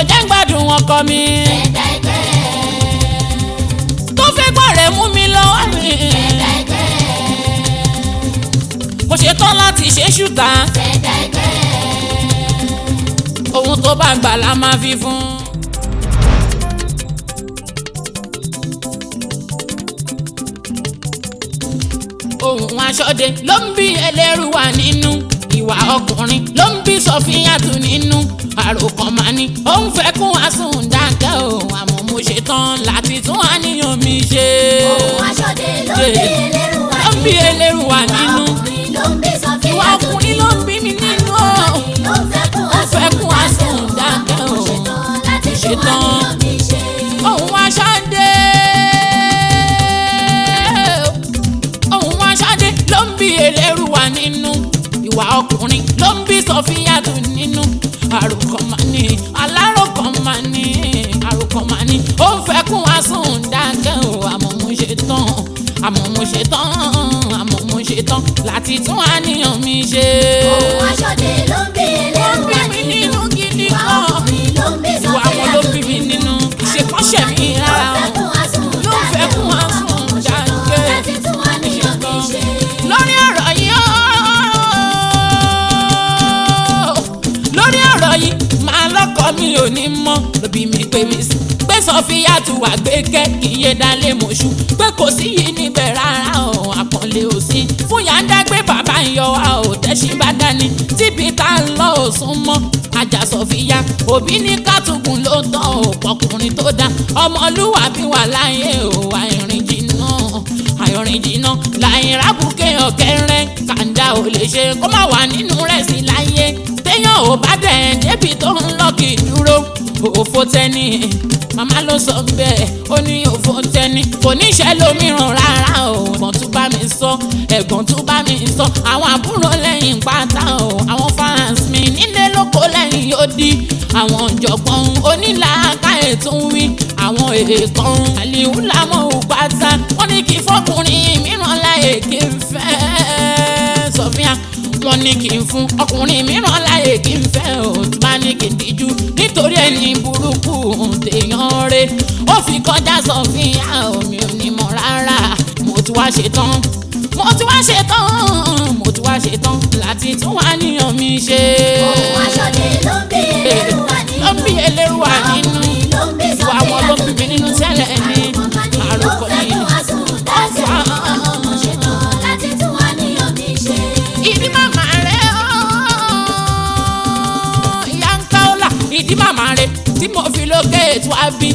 jẹ́ gbádùn ọkọ mi. Ẹ̀dá ẹgbẹ́. Tó fẹ́ gbọ́ rẹ̀ mú mi lọ́wọ́ mi. Ẹ̀dá ẹgbẹ́. Mo ṣe tán láti ṣe ṣùtá. Ẹ̀dá ẹgbẹ́. Ohun tó bá gbà la máa fi fún. Ohun aṣọ́de ló ń bí ẹlẹ́rù wà nínú. Ìwà ọkùnrin ló ń bí Sọfíyàtù nínú. Àròkàn máa ní òun fẹ́ kún àsùn dákẹ́ o. Àmọ́ mo ṣe tán láti tún àníyàn mi ṣe. Ohun aṣọ́de ló ń bí ẹlẹ́rù wà nínú. Ìwà ọkùnrin ló ń bí mi nínú. Ó fẹ́ kún àsùn dákẹ́ o. Mo ṣe tán. Ohun aṣọ́de. Ohun aṣọ́de ló ń bí ẹlẹ́rù wà nínú. Ìwà ọkùnrin ló ń bí Sọfíyàtù nínú. Àròkàn máa ní aláròkàn máa ní àròkàn máa ní ó ń fẹ́ kún àsùn dákẹ́ o. Àmọ́ mo ṣe tán, àmọ́ mo ṣe tán, àmọ́ mo ṣe tán láti tún àníyàn mi ṣe. Ohun aṣọ́de ló ń bí ẹlẹ́rù wà nínú. Gidi Ìwà kan. ọkùnrin ló ń bí Ìwà wọn ló bí mi nínú. Ìṣekọ́ṣẹ́ mi rárá o. Ló ń fẹ́ kún àsùn dákẹ́. láti tún àníyàn mi ṣe. Lórí ọ̀rọ̀ yìí ó. Lórí ọ̀rọ̀ yìí máa lọ́kọ mi ò ní mọ́. Lóbi mi pé mi sí. Pé Sọfíyàtù wà gbẹ́kẹ́ kì í yé dálé mọ̀ṣú. Pé kò sí yìí níbẹ̀ rárá o. Àpọ̀nlé ò sí. Fún yàndá gbé bàbá ń yọ wa ò tẹ́sí bá dání. Tíbi tá ń lọ ò sún mọ́. Ajá Sọfíyà òbí ní kátùkùn ló tán ò pọkùnrin tó dá. Ọmọlúwàbí wà láyé ò àìrìn jìnnà. Àìrìn jìnnà láyìn rábùkẹ́ ọ̀kẹ́rẹ́. Kàńdá ò lè ṣe kó má wà nínú rẹ̀ sí láyé. Téèyàn ò bá dẹ̀ débi tó ń lọ kì í dúró. Òfò tẹ́ni màmá ló sọ bẹ́ẹ̀ ó ní òfò tẹ́ni kò ní ṣẹ́ lómìíràn rárá o. Ẹ̀gbọ́n tún bá mi sọ ẹ̀gbọ́n tún bá mi sọ àwọn àbúrò lẹ́yìn pátá o. Àwọn fans mi nílé lóko lẹ́yìn yóò di àwọn ọ̀jọ̀gbọ́n onílàákàyè tó ń wí àwọn èèkàn àlìhù lámọ̀ òpátá wọ́n ní kí fọkùnrin mìíràn láyè kí n fẹ́ Sọfíà wọ́n ní kí n fún ọkùnrin mìíràn láyè kí n fẹ́ o. Tí bá ní kí n díjú nítorí ẹni burúkú tèèyàn rẹ̀ ó fi kọjá Sọfíà mi ò ní mọ̀ rárá. Mo ti wá ṣetán, mo ti wá ṣetán, mo ti wá ṣetán láti tún wá níyàn mi ṣe. Ohun aṣọ́de ló ń bí ẹlẹ́rù wà nínú. Ló ń bí ẹlẹ́rù wà nínú. Ìwà wọn ló bí mi nínú tẹ́lẹ̀ ní àròkọ yìí. Ìdí màmá rẹ̀ ìyá ń ká ọ́là. Ìdí màmá rẹ̀ tí mo fi lókè ètò àbí.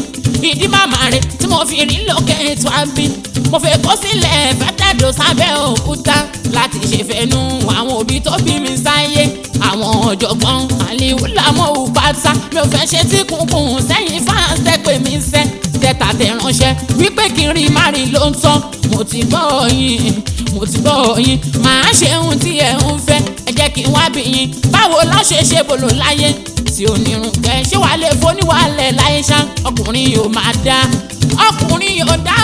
Ìdí màmá rẹ̀ tí mo fi rí lókè ètò àbí. Mo fẹ́ kó sílẹ̀ fẹ́tẹ̀dọ̀ sábẹ́ òkúta láti ṣèfẹ́nu àwọn òbí tó bí mi sáyé. Àwọn ọ̀jọ̀gbọ́n àlìhù lámọ̀ òpátá mi ò fẹ́ ṣe tí kùnkùn sẹ́yìn fáǹsì tẹ́pẹ́ mi sẹ́. Tẹ́tà tẹ̀ ránṣẹ́ wípé kí n rí márì ló ń tán. Mo ti gbọ́ yín, mo ti gbọ́ yín. Màá ṣe ohun tí ẹ ń fẹ́. Ẹ jẹ́ kí n wá bí yín. Báwo lọ́ ṣe ṣe bolo láyé tí onírun pẹ́ ṣé wàá lè foníwàlẹ̀ láyé ṣá. Ọkùnrin yóò máa dá, ọkùnrin yóò dá,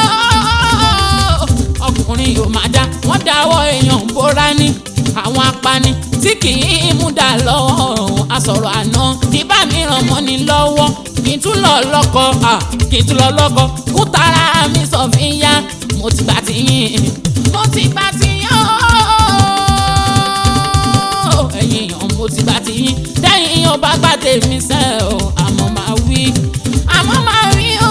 ọkùnrin yóò máa dá. Wọ́n dáwọ́ èèyàn bóra ní àwọn apani tí kì í mú dà lọ́wọ́. Àsọ̀rọ̀ àná ìbá mi ràn mọ́ ni lọ́wọ́. Kì í tún lọ lọ́kọ, kì í tún lọ lọ́kọ. Kú tara mi Sọfíyà mo ti gbà tí yín, mo ti gbà tí yín ẹ̀yin èèyàn mo ti gbà tí yín. Tẹ́yìn yóò bá gbà tèmi sẹ́ o. Àmọ́ máa wí, àmọ́ máa wí o,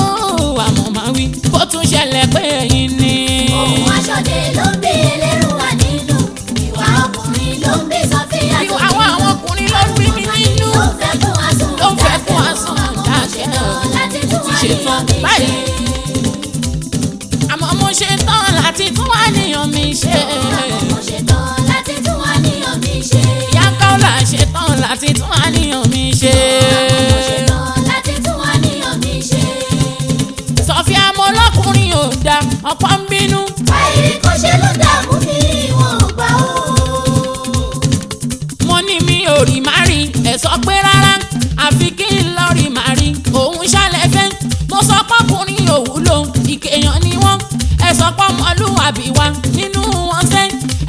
àmọ́ máa wí bó tún ṣẹlẹ̀ pé ẹ̀yin ni. Ohun aṣọ́de ló ń bí ẹlẹ́rù wà nínú. Ìwà ọkùnrin ló ń bí Sọfíyà tó nínú. Àwọn ọkùnrin ló ń bí mi nínú. Ló ń fẹ́ kún àsùn Ló ń fẹ́ kún àsùn dákẹ́ o. láti tún Ti ṣe tán àníyàn mi báyìí. ṣe. Àmọ́ mo ṣe tán láti tún àníyàn mi ṣe. Mo ṣe tán láti tún àníyàn mi ṣe. Ìyá Káọ́là ṣe tán láti tún àníyàn mi ṣe. Mo ṣe tán láti tún àníyàn mi ṣe. Sọfíà mo lọ́kùnrin ò dá ọ̀pọ̀ ń bínú. Báyìí kò ṣe ló dààmú mi wọn ò gbà ó. Mo ní mi ò rí má rí ẹ̀ sọ pé rárá àfi kí n lọ rí má rí òun ṣàlẹ̀ fẹ́. Mo sọ pọ́kùnrin òwúlò ìkẹyàn ni wọ́n. Ẹ sọ pọ́mọlúwàbí wa nínú wọn sẹ́.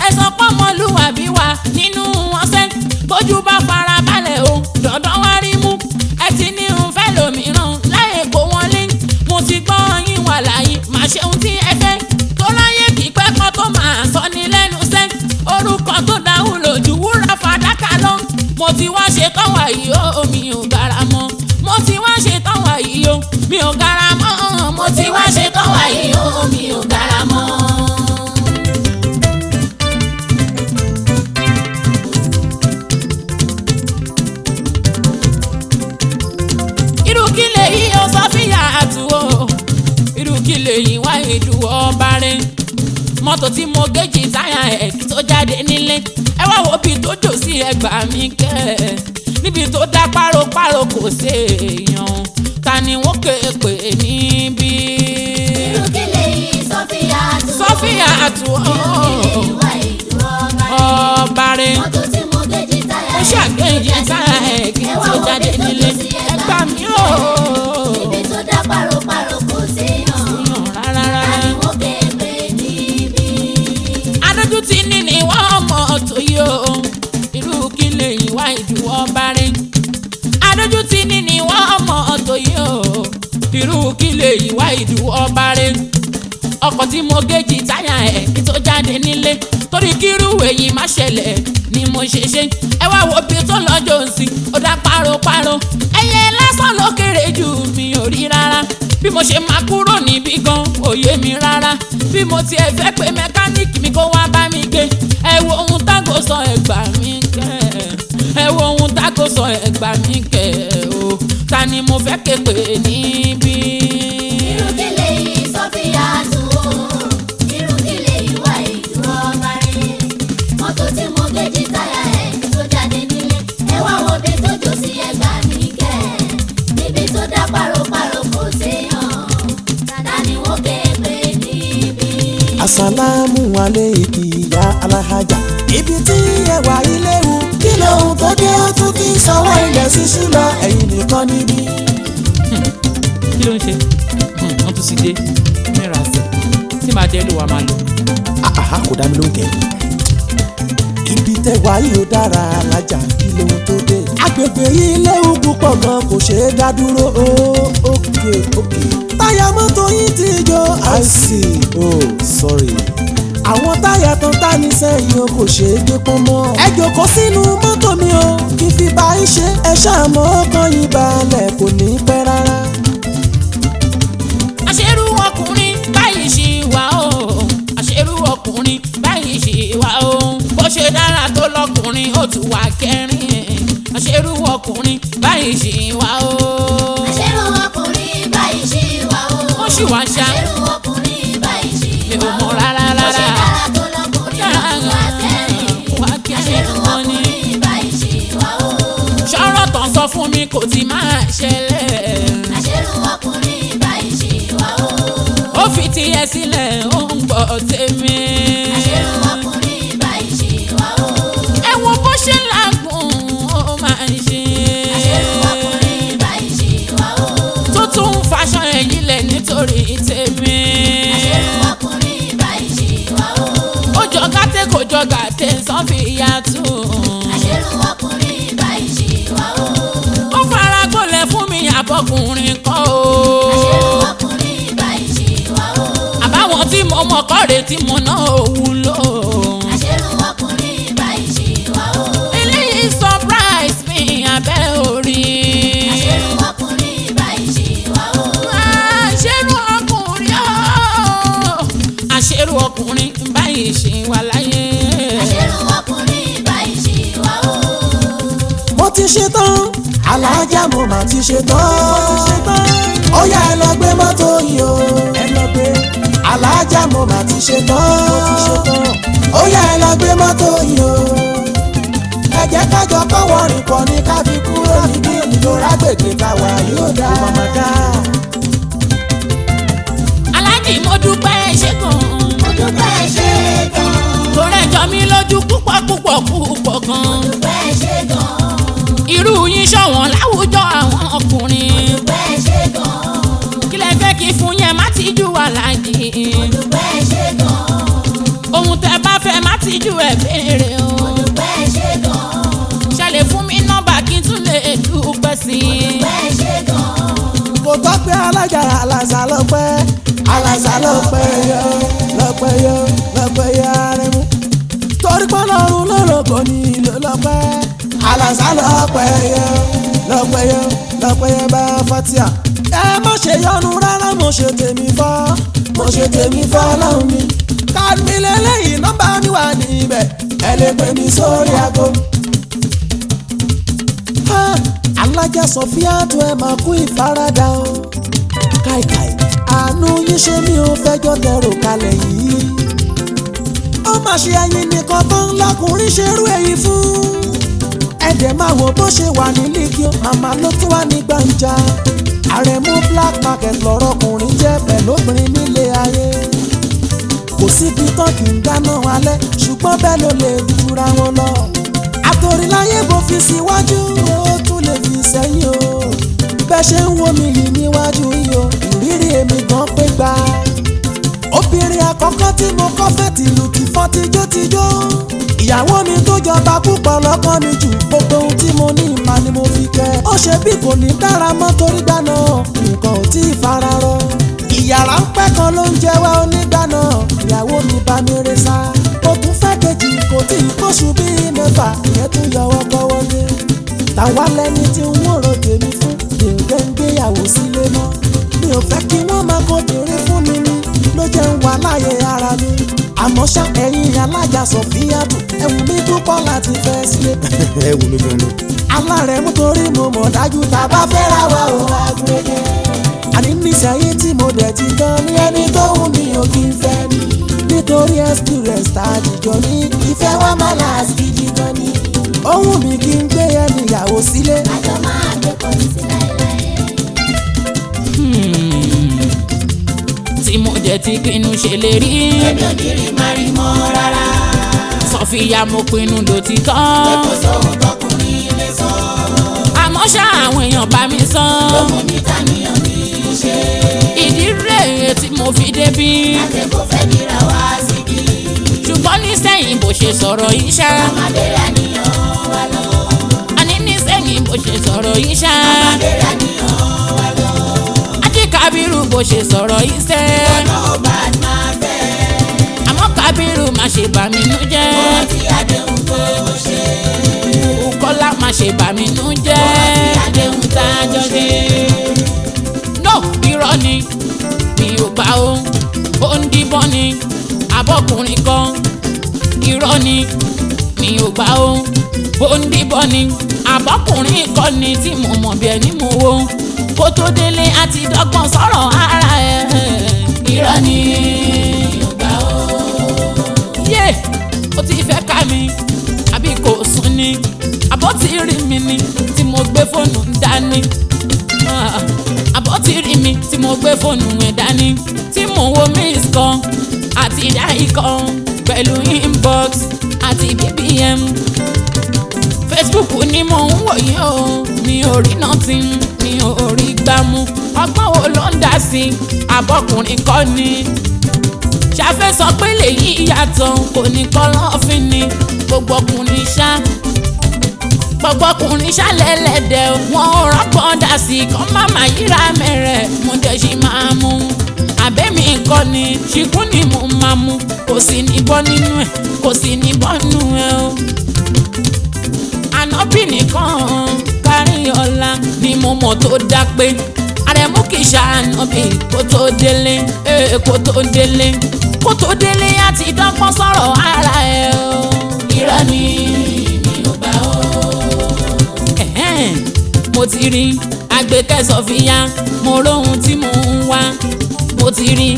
Ẹ sọ pọ́mọlúwàbí wa nínú wọn sẹ́. Bójú bá fara balẹ̀ o dandan wá rí mú. Ẹ ti ní n fẹ́ lò wà yìí o mi ò gara mọ́ mo ti wá ṣe tán wà yìí o mi ò gara mọ́. irú kí lè yí o Sofia àtúwò irú kí lè yí wá ìdúró ọba rẹ mọ́tò tí mo géjì táyà ẹ̀ kí tó jáde nílé ẹ wá wo bí tó jò sí ẹgbàá mi kẹ́ níbi tó dá páropáro kò sí èèyàn ta ni wọ́n ké pè níbí. irú kí lè yí Sofia àtúwò ọba rẹ mọ́tò tí mo géjì táyà ó ṣàgéjì táyà ẹ̀ kí tó jáde nílé ẹgbàá mi ò. níbi tó dá páropáro kò sí èèyàn rárá ta ni wọ́n ké pè níbí. adójútì ní ni wọ́n mọ̀ tó yó irú kí lè yí wá ìdúró ọba rẹ adójútì ní ni wọ́n mọ̀ tó yó irú kí lè yí wá ìdúró ọba rẹ ọkọ̀ tí mo géjì táyà ẹ̀ kí tó jáde nílé torí kírú èyí má ṣẹlẹ̀ ni mo ṣe ṣe ẹ wá wo bí tó lọ́jọ́ sí ó dá páropáro ẹyẹ lásán ló kéré jù mi ò rí rárá bí mo ṣe máa kúrò níbí gan òye mi rárá bí mo tiẹ̀ fẹ́ pé mẹkáníìkì mi kó wá bá mi gbé ẹ wo ohun tágò sọ ẹgbà mi kẹ́ ẹ wo ohun tágò sọ ẹgbà mi kẹ́ o ta ni mo fẹ́ ké pè níbí. irú kí lè yí Sofia àtúwò irú kí lè yí wá ìdúró ọba rẹ mọ́tò tí mo géjì táyà ẹ̀ kí tó jáde nílé ẹ wá wo bí tó jò sí ẹgbàá mi kẹ́ níbi tó dá páropáro kò séèyàn ta ni wọ́n ké pè níbí. Asalamu alayki ya alahaja ibi tí ẹ wà ilé wu kí lóhun tó dé ó tún kí sanwó ilẹ̀ ṣíṣú lọ ẹ̀yin nìkan níbí. kí ló ń ṣe wọ́n tún sì dé mẹ́ra sí tí màá jẹ́ ló wà máa lọ. Àhà kò dá mi lóhùn kẹ́ ibi tẹ́ wà yìí ó dára alájà kí lóhun tó dé. agbègbè yìí léwu púpọ̀ gan kò ṣeé dá dúró ókè táyà mọ́tò yìí ti jó I see oh sorry àwọn táyà tó ń tà ní sẹ́yìn o kò ṣeé gbé pọ́n mọ́. ẹ jókòó sínú mọ́tò mi o kí fi bá ń ṣe ẹ ṣàmọ́ ọkàn yìí balẹ̀ kò ní pẹ́ rárá. àṣerú ọkùnrin báyìí ṣì wà ó àṣerú ọkùnrin báyìí ṣì wà ó bó ṣe dára tó lọkùnrin ó tún wà kẹrin àṣerú ọkùnrin báyìí ṣì wà ó. àṣerú ọkùnrin báyìí ṣì wà ó. ó ṣì wà ṣá àṣerú ọkùnrin báyìí ṣì mi ò wà ó. mọ̀ rárá bó ṣe rárá dára tó lọkùnrin ó tún wà kẹrin àṣerú ọkùnrin báyìí ṣì wà ó. ṣọ́rọ̀ tán sọ fún mi kò ti máa ṣẹlẹ̀. àṣerú ọkùnrin báyìí ṣì wà ó. ó fi tiẹ̀ sílẹ̀ ó ń gbọ́ tèmi. àṣerú ọkùnrin báyìí ṣì wà ó. ẹ wo bó ṣe lágùn ó máa ń ṣe. àṣerú ọkùnrin báyìí ṣì wà ó. tó tún ń faṣọ ẹ̀yìn lẹ̀ nítorí tèmi. àṣerú ọkùnrin báyìí ṣì wà ó. ó jọ gàtẹ́ kò jọ gàtẹ́ Sofia tù. àṣerú ọkùnrin báyìí ṣì wà ó. ó fara gbolẹ̀ fún mi àbọ̀kùnrin kọ́ o. àṣerú ọkùnrin báyìí ṣì wà ó. àbáwọn tí mo mọ̀ kọ́re tí mo ná òun lò. àṣerú ọkùnrin báyìí ṣì wà ó. eléyìí surprise mi abẹ́ orí. àṣerú ọkùnrin báyìí ṣì wà ó. àṣerú ọkùnrin ooo àṣerú ọkùnrin báyìí ṣì wà láyé. àṣerú ọkùnrin báyìí ṣì wà ó. mo ti ṣe tán alájà mo mà ti ṣe tán ó yá ẹ lọ gbé mọ́tò yìí o ẹ lọ gbé alájà mo mà ti ṣe tán ó yá ẹ lọ gbé mọ́tò yìí o ẹ jẹ́ kájọ kọ́wọ́ rìn pọ̀ ní ká fi kúrò níbí ìjọra gbègbè táwa yóò dá màmá dá. aláàjì mo dúpẹ́ ṣe gan. mo dúpẹ́ ṣe gan. torí ẹjọ́ mi lójú púpọ̀ púpọ̀ púpọ̀ gan. mo dúpẹ́ ṣe gan. irú yín ṣọ̀wọ́n láwùjọ àwọn ọkùnrin. mo dúpẹ́ ṣe gan. kí lẹ fẹ́ kí fún yẹn má ti ju aláàjì. mo dúpẹ́ ṣe gan. ohun tẹ bá fẹ́ má ti ju ẹ̀ béèrè o. mo dúpẹ́ ṣe gan. ṣàlẹ̀ fún mi nọ́mbà kí n tún lè dúpẹ́ sí i. mo dúpẹ́ ṣe gan. kò tọ́ pé alájà alàṣà lọ́pẹ́ alàṣà lọ́pẹ́ yọ lọ́pẹ́ yọ arẹmú torí pé lọ́run lọ́rọ̀kọ̀ ní ìlú lọ́pẹ́ alàṣà lọ́pẹ́ yọ bá fatia ẹ má ṣe yọnu rárá mo ṣe tèmi fọ́ ọlọ́run mi. káàdì lélẹ́yìn nọ́mbà mi wà níbẹ̀ ẹ lè pè mí sórí aago. alájà Sofia tó ẹ máa kú ìfaradà o. káìkáì àánú yín ṣe mí ò fẹjọ́ tẹrù kalẹ̀ yìí. ó mà ṣe ẹyin nìkan tán lọkùnrin ṣerú èyí fún. ẹ̀dẹ̀ máa wò bó ṣe wà ní líkì màmá ló tún wà ní gbàǹjà. Àrẹ̀mú black market lọ́rọ̀kùnrin jẹ́ pẹ̀lóbìnrin nílé ayé. kò síbi tán kì í dáná alẹ́ ṣùgbọ́n bẹ́ẹ̀ ló lè dúra wọn lọ. àtòríláyé bó fi síwájú ó tún lè fi sẹ́yìn o. bẹ́ẹ̀ ṣe ń wo mi yìí níwájú yìí o ìrírí èmi gan pé gbà. obìnrin àkọ́kọ́ tí mo kọ́ fẹ́ tìlù tìfọ́n tijótijó. ìyàwó mi tó jọba púpọ̀ lọ́kàn mi jù gbogbo ohun tí mo ní ìmọ̀ ni mo fi kẹ́. ó ṣe bí kò ní dára mọ́ torí gbaná nǹkan ò tí ì fara rọ. ìyàrá ń pẹ́ kan ló ń jẹ́wọ́ onígbàna ìyàwó mi bá mi rẹ sá. ó tún fẹ́ kejì kò tí ì kóṣù bíi mẹ́fà ìyẹn tún yọwọ́ kọ́wọ́ lé. tàwa lẹni tí ń wòrò tèmi fún mi ò fẹ́ ń gbéyàwó sílé mọ́. mi ò fẹ́ kí wọ́n máa kó bèrè fún mi ní ló jẹ́ ń wà láyé ara mi. àmọ́ ṣá ẹ̀yin alájà Sofia tó ẹ̀wù mi púpọ̀ láti fẹ́ sílé. ẹ̀wù mi gan ni. alárẹ̀mú torí mo mọ̀ dájú tá a bá fẹ́ ra wa ò agbègbè. àní níṣẹ́yìn tí mo dẹ̀ ti gan ní ẹni tó wù mí ò kí n fẹ́ mi. nítorí experience tá a jìjọ ní ìfẹ́ wa máa láàsì gidi gan ni. ó wù mí kí n gbé ẹni ìyàwó sílé. àjọ máa gbé pọ̀ sí láéláé. tí mo jẹ́ ti pinnu ṣèlérí. èmi ò ní rí mari mọ́ rárá. Sofia mo pinnu lòtítọ́. kò sóhun tọkùnrin lè sọ. àmọ́ ṣá àwọn èèyàn bá mi sọ. lóhun níta níyàn ní í ṣe. ìdí rèé tí mo fi débí. àtẹ̀kọ́ fẹ́ nira wá síbí. ṣùgbọ́n nísẹ̀yìn bó ṣe sọ̀rọ̀ yìí ṣá. àmàbẹ̀rẹ̀ àníyàn wà lọ. àní nísẹ̀yìn bó ṣe sọ̀rọ̀ yìí ṣá. àmàbẹ̀rẹ̀ àníyàn wà lọ. Ají Kábírù bó ṣe sọ̀rọ̀ yìí sẹ́. ọ̀nà ọba máa fẹ́. àmọ́ Kábírù má ṣe bà mí nú jẹ́. wọ́n ti àdéhùn tó ṣe. Kọ́lá má ṣe bà mí nú jẹ́. àdéhùn tá a jọ ṣe. no irọ́ ni mi ò gbà ó ó ń díbọ́n ni abọ́kùnrin kan. irọ́ ni mi ò gbà ó ó ń díbọ́n ni abọ́kùnrin kan ni tí mo mọ̀ bí ẹni mo wo kó tó délé àti dọ́gbọ́n sọ̀rọ̀ ara ẹ̀. irọ́ ni mi ò gbà ó. yé ó ti fẹ́ ká mi àbí kò sùn ni àbọ̀ tí rí mi ni tí mo gbé fóònù dání. àbọ̀ tí rí mi tí mo gbé fóònù ẹ̀ dání tí mo wo miss kan àti dáì kan pẹ̀lú inbox àti bbm. Facebook ni mo ń wò yìí o mi ò rí nothing mi ò rí gbámú. ọgbọ́n wo ló ń dá sí abọ́kùnrin kọ́ ni. ṣàfẹ́ sọ pé lèyí yàtọ̀ kò ní kọ́ lọ́fín ni. gbogbo ọkùnrin ṣàlẹ́lẹ̀dẹ̀ wọn ò rọ́gbọ́n dá sí kọ́ máma yíra mẹ́rẹ̀ mo dẹ̀ ṣì máa mú. àbẹ́mi kọ́ ni ṣìkún ni mo máa mú kò sí ní bọ́ nínú ẹ̀ kò sí ní bọ́ nínú ẹ̀ o. ànábì nìkan kárí ọ̀la ni mo mọ̀ tó dá pé Àrẹ̀mú kì í ṣànábì kó tó délé kó tó délé àti dọ́gbọ́n sọ̀rọ̀ ara ẹ̀ o. irọ́ ni mi ò gbà ó. mo ti rí Àgbékẹ́ Sofia mo róhun tí mò ń wá. mo ti rí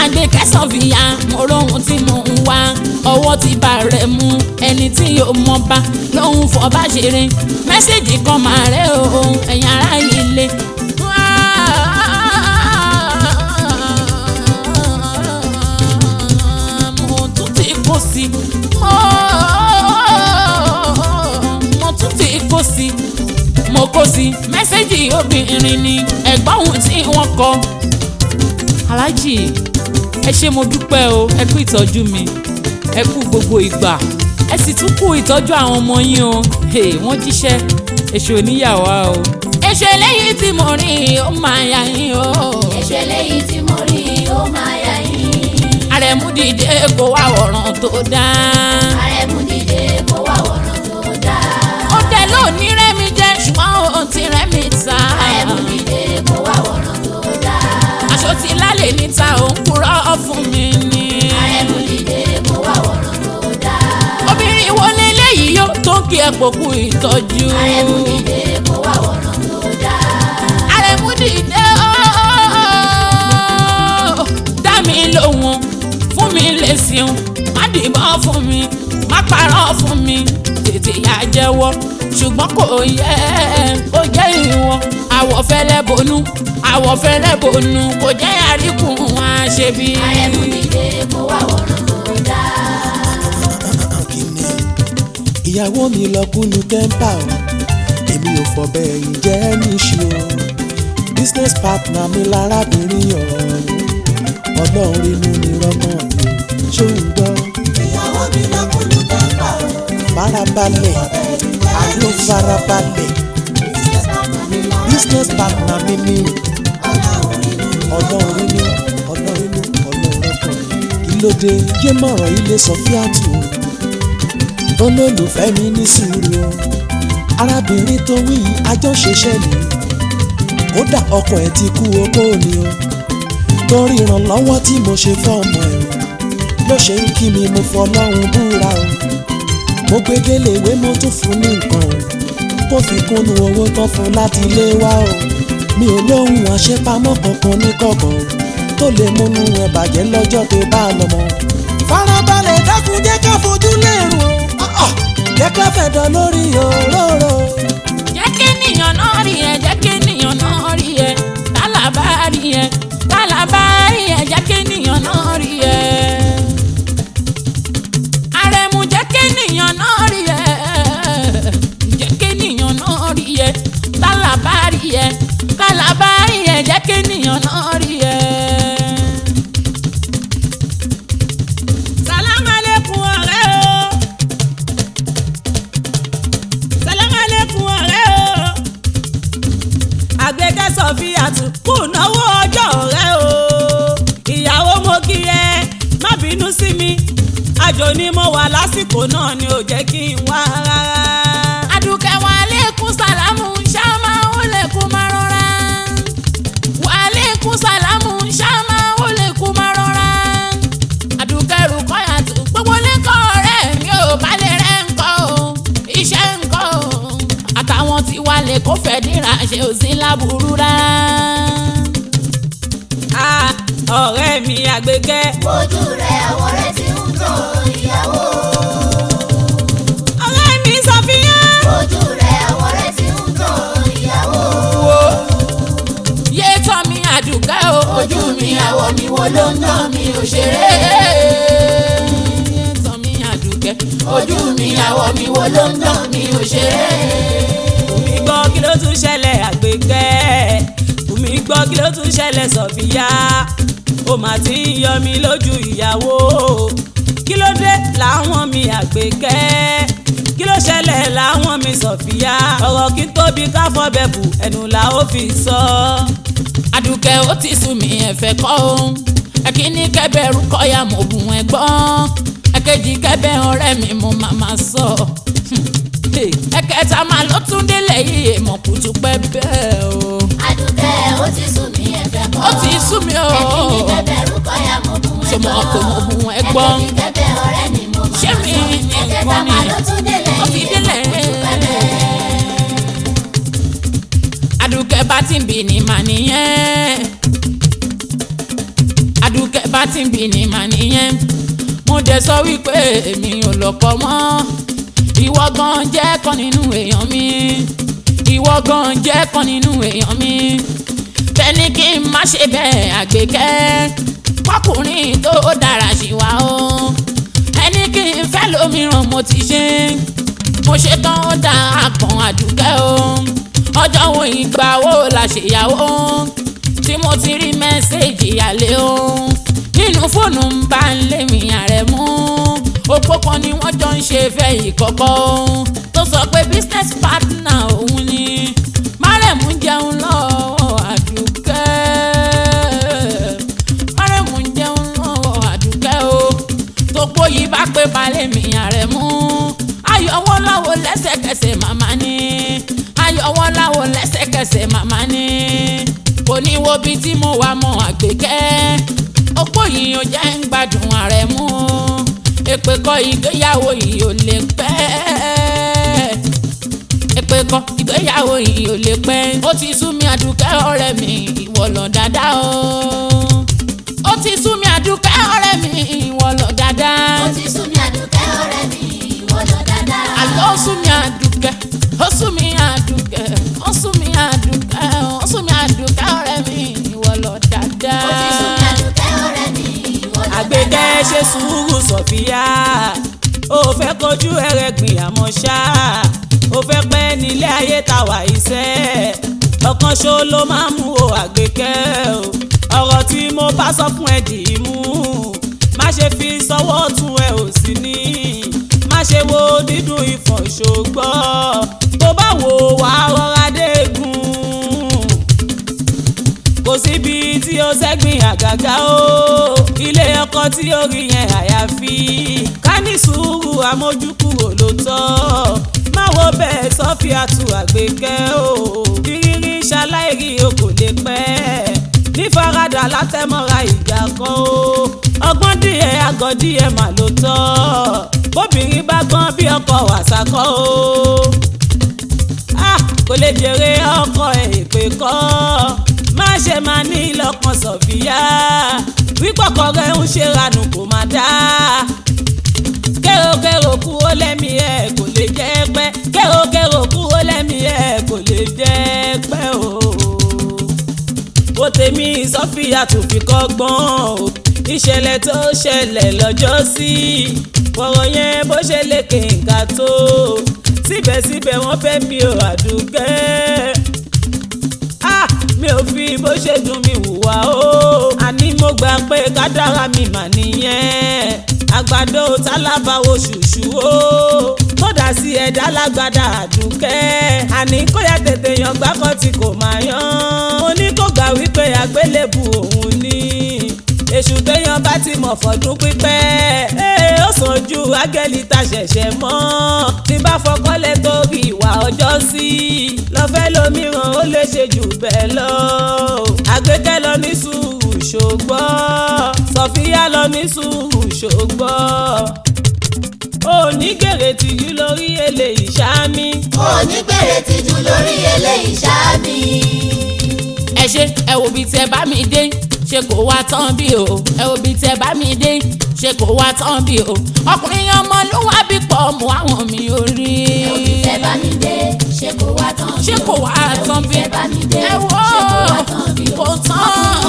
Àgbékẹ́ Sofia mo róhun tí mò ń wá. ọwọ́ ti bá rẹ̀ mú ẹni tí yóò mọ̀ bá lóhun fọ́ bá ṣeré. mẹ́sẹ̀jì kan máa rẹ̀ o ẹ̀yin ará ilé. mo tún ti kó sí mo tún ti kó sí mo kó sí mẹ́sẹ̀jì obìnrin ni ẹ̀gbọ́n ohun tí wọ́n kọ. aláàjì ẹ ṣé mo dúpẹ́ o ẹ kú ìtọ́jú mi ẹ kú gbogbo ìgbà ẹ sì tún kú ìtọ́jú àwọn ọmọ yín o wọ́n jíṣẹ́ èṣù oníyàwó o. èṣù eléyìí tí mo rí ó máa yà yín o. èṣù eléyìí tí mo rí ó máa yà yín. Àrẹ̀mú dìde kó wá wọ̀ràn tó dáa. Àrẹ̀mú dìde kó wá wọ̀ràn tó dáa. ó tẹ̀ lónìí rẹ́mi jẹ́ ṣùgbọ́n ó ti rẹ́mi ta. Àrẹ̀mú dìde kó wá wọ̀ràn tó pòkú ìtọ́jú. Àrẹ̀mú dìde kó wá wọ̀ràn tó dáa. Àrẹ̀mú dìde ooo, dá mi lóhùn, fún mi lésì o, má dìbọn fún mi, má parọ́ fún mi, tètè yá jẹ́wọ́, ṣùgbọ́n kò yẹ kó jẹ́ ìwọ. Àwọ̀ fẹ́lẹ́ bonú, àwọ̀ fẹ́lẹ́ bonú, kò jẹ́ àríkùn wá ṣe bí. Àrẹ̀mú dìde kó wá wọ̀ràn tó dáa. kíni ìyàwó mi lọ kúnú tẹ́ḿpà o èmi ò fọ bẹ́ẹ̀ yìí jẹ́ níṣu o business partner mi lárábìnrin ọ̀hún ọlọ́run inú mi rọ́mọ mi ṣó ń gbọ́. ìyàwó mi lọ kúnú tẹ́ḿpà o farabalẹ̀ àló farabalẹ̀ business partner mi ni ọlọ́run inú ọlọ́run ọkàn kí ló dé yé mọ̀rọ̀ ilé Sọfíàtù olólùfẹ́ mi ní sùúrù o arábìnrin tó wí àjọṣeṣẹ́ ni kódà ọkọ ẹ̀ ti kú opó ni o torí ìrànlọ́wọ́ tí mo ṣe fọ́ọ̀mù ẹ̀ ló ṣe ń kí mi mo fọlọ́run búra o mo gbégélé ìwé mo tún fún ní nǹkan o tó fi kúnnú owó tán fún láti ilé wa o mi ò lóhùn àṣepamọ́ kankan ní kọ̀ọ̀kan o tó lè múnú ẹ bàjẹ́ lọ́jọ́ tó bá lọ mọ́. farabalẹ̀ dákun jẹ́ ká fojú lẹ́rù o jẹ́ ká fẹ̀dọ̀ lórí òróró. Jẹ́ kí ènìyàn náà rí ẹ, jẹ́ kí ènìyàn náà rí ẹ, tálábà rí ẹ, tálábà rí ẹ, jẹ́ kí ènìyàn náà rí ẹ. Àrẹ̀mú jẹ́ kí ènìyàn náà rí ẹ, jẹ́ kí ènìyàn náà rí ẹ, tálábà rí ẹ, tálábà rí ẹ, jẹ́ kí ènìyàn náà rí ẹ. Salam aleikum ọ̀rẹ́ o. Salam aleikum ọ̀rẹ́ o. Àgbékẹ́ Sọfíàtù kù náwó ọjọ́ ọ̀rẹ́ o. Ìyàwó mo kí ẹ má bínú sí mi àjò ni mo wà lásìkò náà ni ò jẹ́ kí n wá rárá. Àdùkẹ́ wa alaikum sàlámù ṣáàmà ó lè kú máa rọra. Wa alaikum sàlámù ṣáàmà ó lè kú máa rọra. Àdùkẹ́ Rùkọ́yàtù gbogbo lẹ́kọ̀ọ́ ọ̀rẹ́ mi ò bá lè rẹ́ ńkọ́ o, iṣẹ́ ńkọ́ o. Àtàwọn tí wà lè kó fẹ́ dínra ṣe ò sí láburú rárá. Ọ̀rẹ́ mi Àgbékẹ́. Ojú rẹ̀ àwọ̀ rẹ̀ ti ń tó ìyàwó. Ọ̀rẹ́ mi Sọfíà. Ojú rẹ̀ àwọ̀ rẹ̀ ti ń tó ìyàwó. Yé tọ́ mi Àdùkẹ́ o, Ojú mi àwọ̀ mi wo ló ń ná mi ò ṣeré. Yé tọ́ mi Àdùkẹ́, Ojú mi àwọ̀ mi wo ló ń ná mi ò ṣeré. Bùnmi gbọ́ kí ló tún ṣẹlẹ̀ Àgbékẹ́. Bùnmi gbọ́ kí ló tún ṣẹlẹ̀ Sọfíà. Ó mà ti ń yọ mi lójú ìyàwó. Kí ló dé láwọn mi Àgbékẹ́? Kí ló ṣẹlẹ̀ láwọn mi Sọfíà? Ọ̀rọ̀ kí n tóbi ká fọ́bẹ̀ bù ẹnu la ó fi sọ. Àdùkẹ́ ó ti sú mi ẹ̀fẹ̀ kọ́ o. Ẹ̀kíní kẹ́bẹ̀ Rúkọ́yà mo bùn ẹ gbọ́. Ẹ̀kejì kẹ́bẹ̀ ọ̀rẹ́ mi mo máa sọ. Ẹ̀kẹta máa ló tún délẹ̀ yìí èèmọ̀ kùtù pẹ́ bẹ́ẹ̀ o. Àdùkẹ́ ó ti sú mi ẹ̀fẹ̀ kọ́. Ó ti sú mi o. Ẹ̀kíní kẹ́bẹ̀ Rúkọ́yà mo bùn ẹ Ṣọmọ gbọ́. pé mo bùn ẹ gbọ́. Ẹ̀kejì kẹ́bẹ̀ ọ̀rẹ́ mi mo máa Ṣé sọ. mi Ẹ̀kẹta nìkan ni máa ló tún délẹ̀ ó fi yìí délẹ̀? èèmọ̀ kùtù pẹ́ bẹ́ẹ̀. Àdùkẹ́ bá ti ń bì ní mà nìyẹn. Àdùkẹ́ bá ti ń bì ní mà nìyẹn. Mo dẹ̀ sọ wípé èmi ò lọ́kọ mọ́. Ìwọ gan jẹ́ kan nínú èèyàn mi. Ìwọ gan jẹ́ kan nínú èèyàn mi. Tẹ́ni kí n má ṣe bẹ́ẹ̀ Àgbékẹ́. Kọ́kùnrin tó dára ṣì wà o. Ẹni kí n fẹ́ lómìíràn mo ti ṣe. Mo ṣe tán ó dá àpọ̀n Àdùkẹ́ o. Ọjọ́ wo ìgbà wo la ṣèyàwó tí mo ti rí mẹ́sẹ̀gì àlè o. Nínú fóònù ń bá ń lé mi Àrẹ̀mú. Opó kan ni wọ́n jọ ń ṣe fẹ́ ìkọ̀kọ̀ o. Tó sọ pé business partner òun ni. Márẹ̀mú jẹun lọ́wọ́ Àdùkẹ́. Márẹ̀mú jẹun lọ́wọ́ Àdùkẹ́ o. Tópó yìí bá pé balẹ̀ mi Àrẹ̀mú. Ayọ̀wọ́ lọ́wọ́ lẹ́sẹ̀kẹsẹ̀ màmá ni. Ayọ̀wọ́ láwo lẹ́sẹ̀kẹsẹ̀ màmá ni. Kò ní wo bí tí mo wà mọ́ Àgbékẹ́. Opó yìí ò jẹ́ ń gbádùn Àrẹ̀mú. Èpè kọ́ ìgbéyàwó yìí ò lè pẹ́. pé kọ́ ìgbéyàwó yìí ò lè pẹ́. ó ti sú mi Àdùkẹ́ ọ̀rẹ́ mi ìwọ lọ dáadáa o. ó ti sú mi Àdùkẹ́ ọ̀rẹ́ mi ìwọ lọ dáadáa. ó ti sú mi Àdùkẹ́ ọ̀rẹ́ mi ìwọ lọ dáadáa. àlọ́ ó sú mi Àdùkẹ́ ó sú mi Àdùkẹ́ ó sú mi Àdùkẹ́ ó sú mi Àdùkẹ́ ọ̀rẹ́ mi ìwọ lọ dáadáa. ó ti sú mi Àdùkẹ́ ọ̀rẹ́ mi ìwọ lọ dáadáa. Àgbékẹ́ ṣe sùúrù Sọ̀fíà ó fẹ́ kojú ẹrẹ̀gbìn àmọ́ ṣá ó fẹ́ pẹ́ nílé ayé tàwa iṣẹ́ ọ̀kan ṣo ló máa mú o Àgbékẹ́ o ọ̀rọ̀ tí mo bá sọ fún ẹ dì í mú má ṣe fi sọ́wọ́ tún ẹ ò sí ní má ṣe wo dídùn ìfọ̀n ṣògbọ́ tó bá wò wá rọra dégùn kò síbi tí ó ṣẹ́gbìn àgàgà o ilé ọkọ tí ó rí yẹn àyàfi ká ní sùúrù àmójúkúrò ló tọ́ má wo bẹ́ẹ̀ Sọ́fíà tu Àgbékẹ́ o rírí ṣaláìrí o kò lè pẹ́ ní faradà látẹ̀mọ́ra ìjà kan o ọgbọ́n díẹ̀ àgọ́ díẹ̀ mà ló tọ́ bóbìnrin bá gbọ́n bí ọkọ wàsá kọ́ o kò lè jèrè ọkọ ẹ̀ èpè kọ́ má ṣe máa ní lọ́kàn Sọ̀fíà wípọ̀kọ̀ rẹ̀ ń ṣe ranù kò má dá kérokérò kúrò lẹ́mí ẹ̀ kò lè jẹ́ pẹ́ kérokérò kúrò lẹ́mí ẹ̀ kò lè jẹ́ pẹ́ o. bó tèmi Sọ́fíà tó fi kọ́gbọ́n o ìṣẹ̀lẹ̀ tó ṣẹlẹ̀ lọ́jọ́ sí fọ̀rọ̀ yẹn bó ṣe lè kéǹkà tó síbẹ̀síbẹ̀ wọ́n fẹ́ mi ò Àdùkẹ́ mi ò fi bó ṣe dùn mí hùwà o àní mo gbà pé kádàrá mi mà nìyẹn àgbàdo tálábàwò ṣùṣù o tó dà sí ẹ̀dá lágbádá Àdùkẹ́ àní kó yá tètè yan gbákọ́ tí kò máa yan mo ní kó gbà wípé àgbélébù òun ni èṣù téèyàn bá ti mọ̀ fọdún pípẹ́ ó sàn ju ágẹ́lì ta ṣẹ̀ṣẹ̀ mọ́ tí bá fọkọ́lẹ̀ torí ìwà ọjọ́ sí lọ́fẹ́ lómìíràn ó lè ṣe jù bẹ́ẹ̀ lọ Àgbékẹ́ lọ ní sùúrù ṣògbọ́ Sọ̀fíà lọ ní sùúrù ṣògbọ́ onígbèrè tìjú lórí eléyìí ṣáàmì. onígbèrè tìjú lórí eléyìí ṣáàmì. ẹ ṣe ẹ wo bí tẹ bá mi dé ṣe kò wá tán bí o ẹ wo bí tẹ bá mi dé ṣe kò wá tán bí o ọkùnrin ọmọlúwàbí pọ̀ mú àwọn mi ò rí. ẹ wo bí tẹ bá mi dé ṣe kò wá tán bí o ṣe kò wá tán bí ẹ wo bí tẹ bá mi dé ẹ wo ṣe kò wá tán bí o kò tán.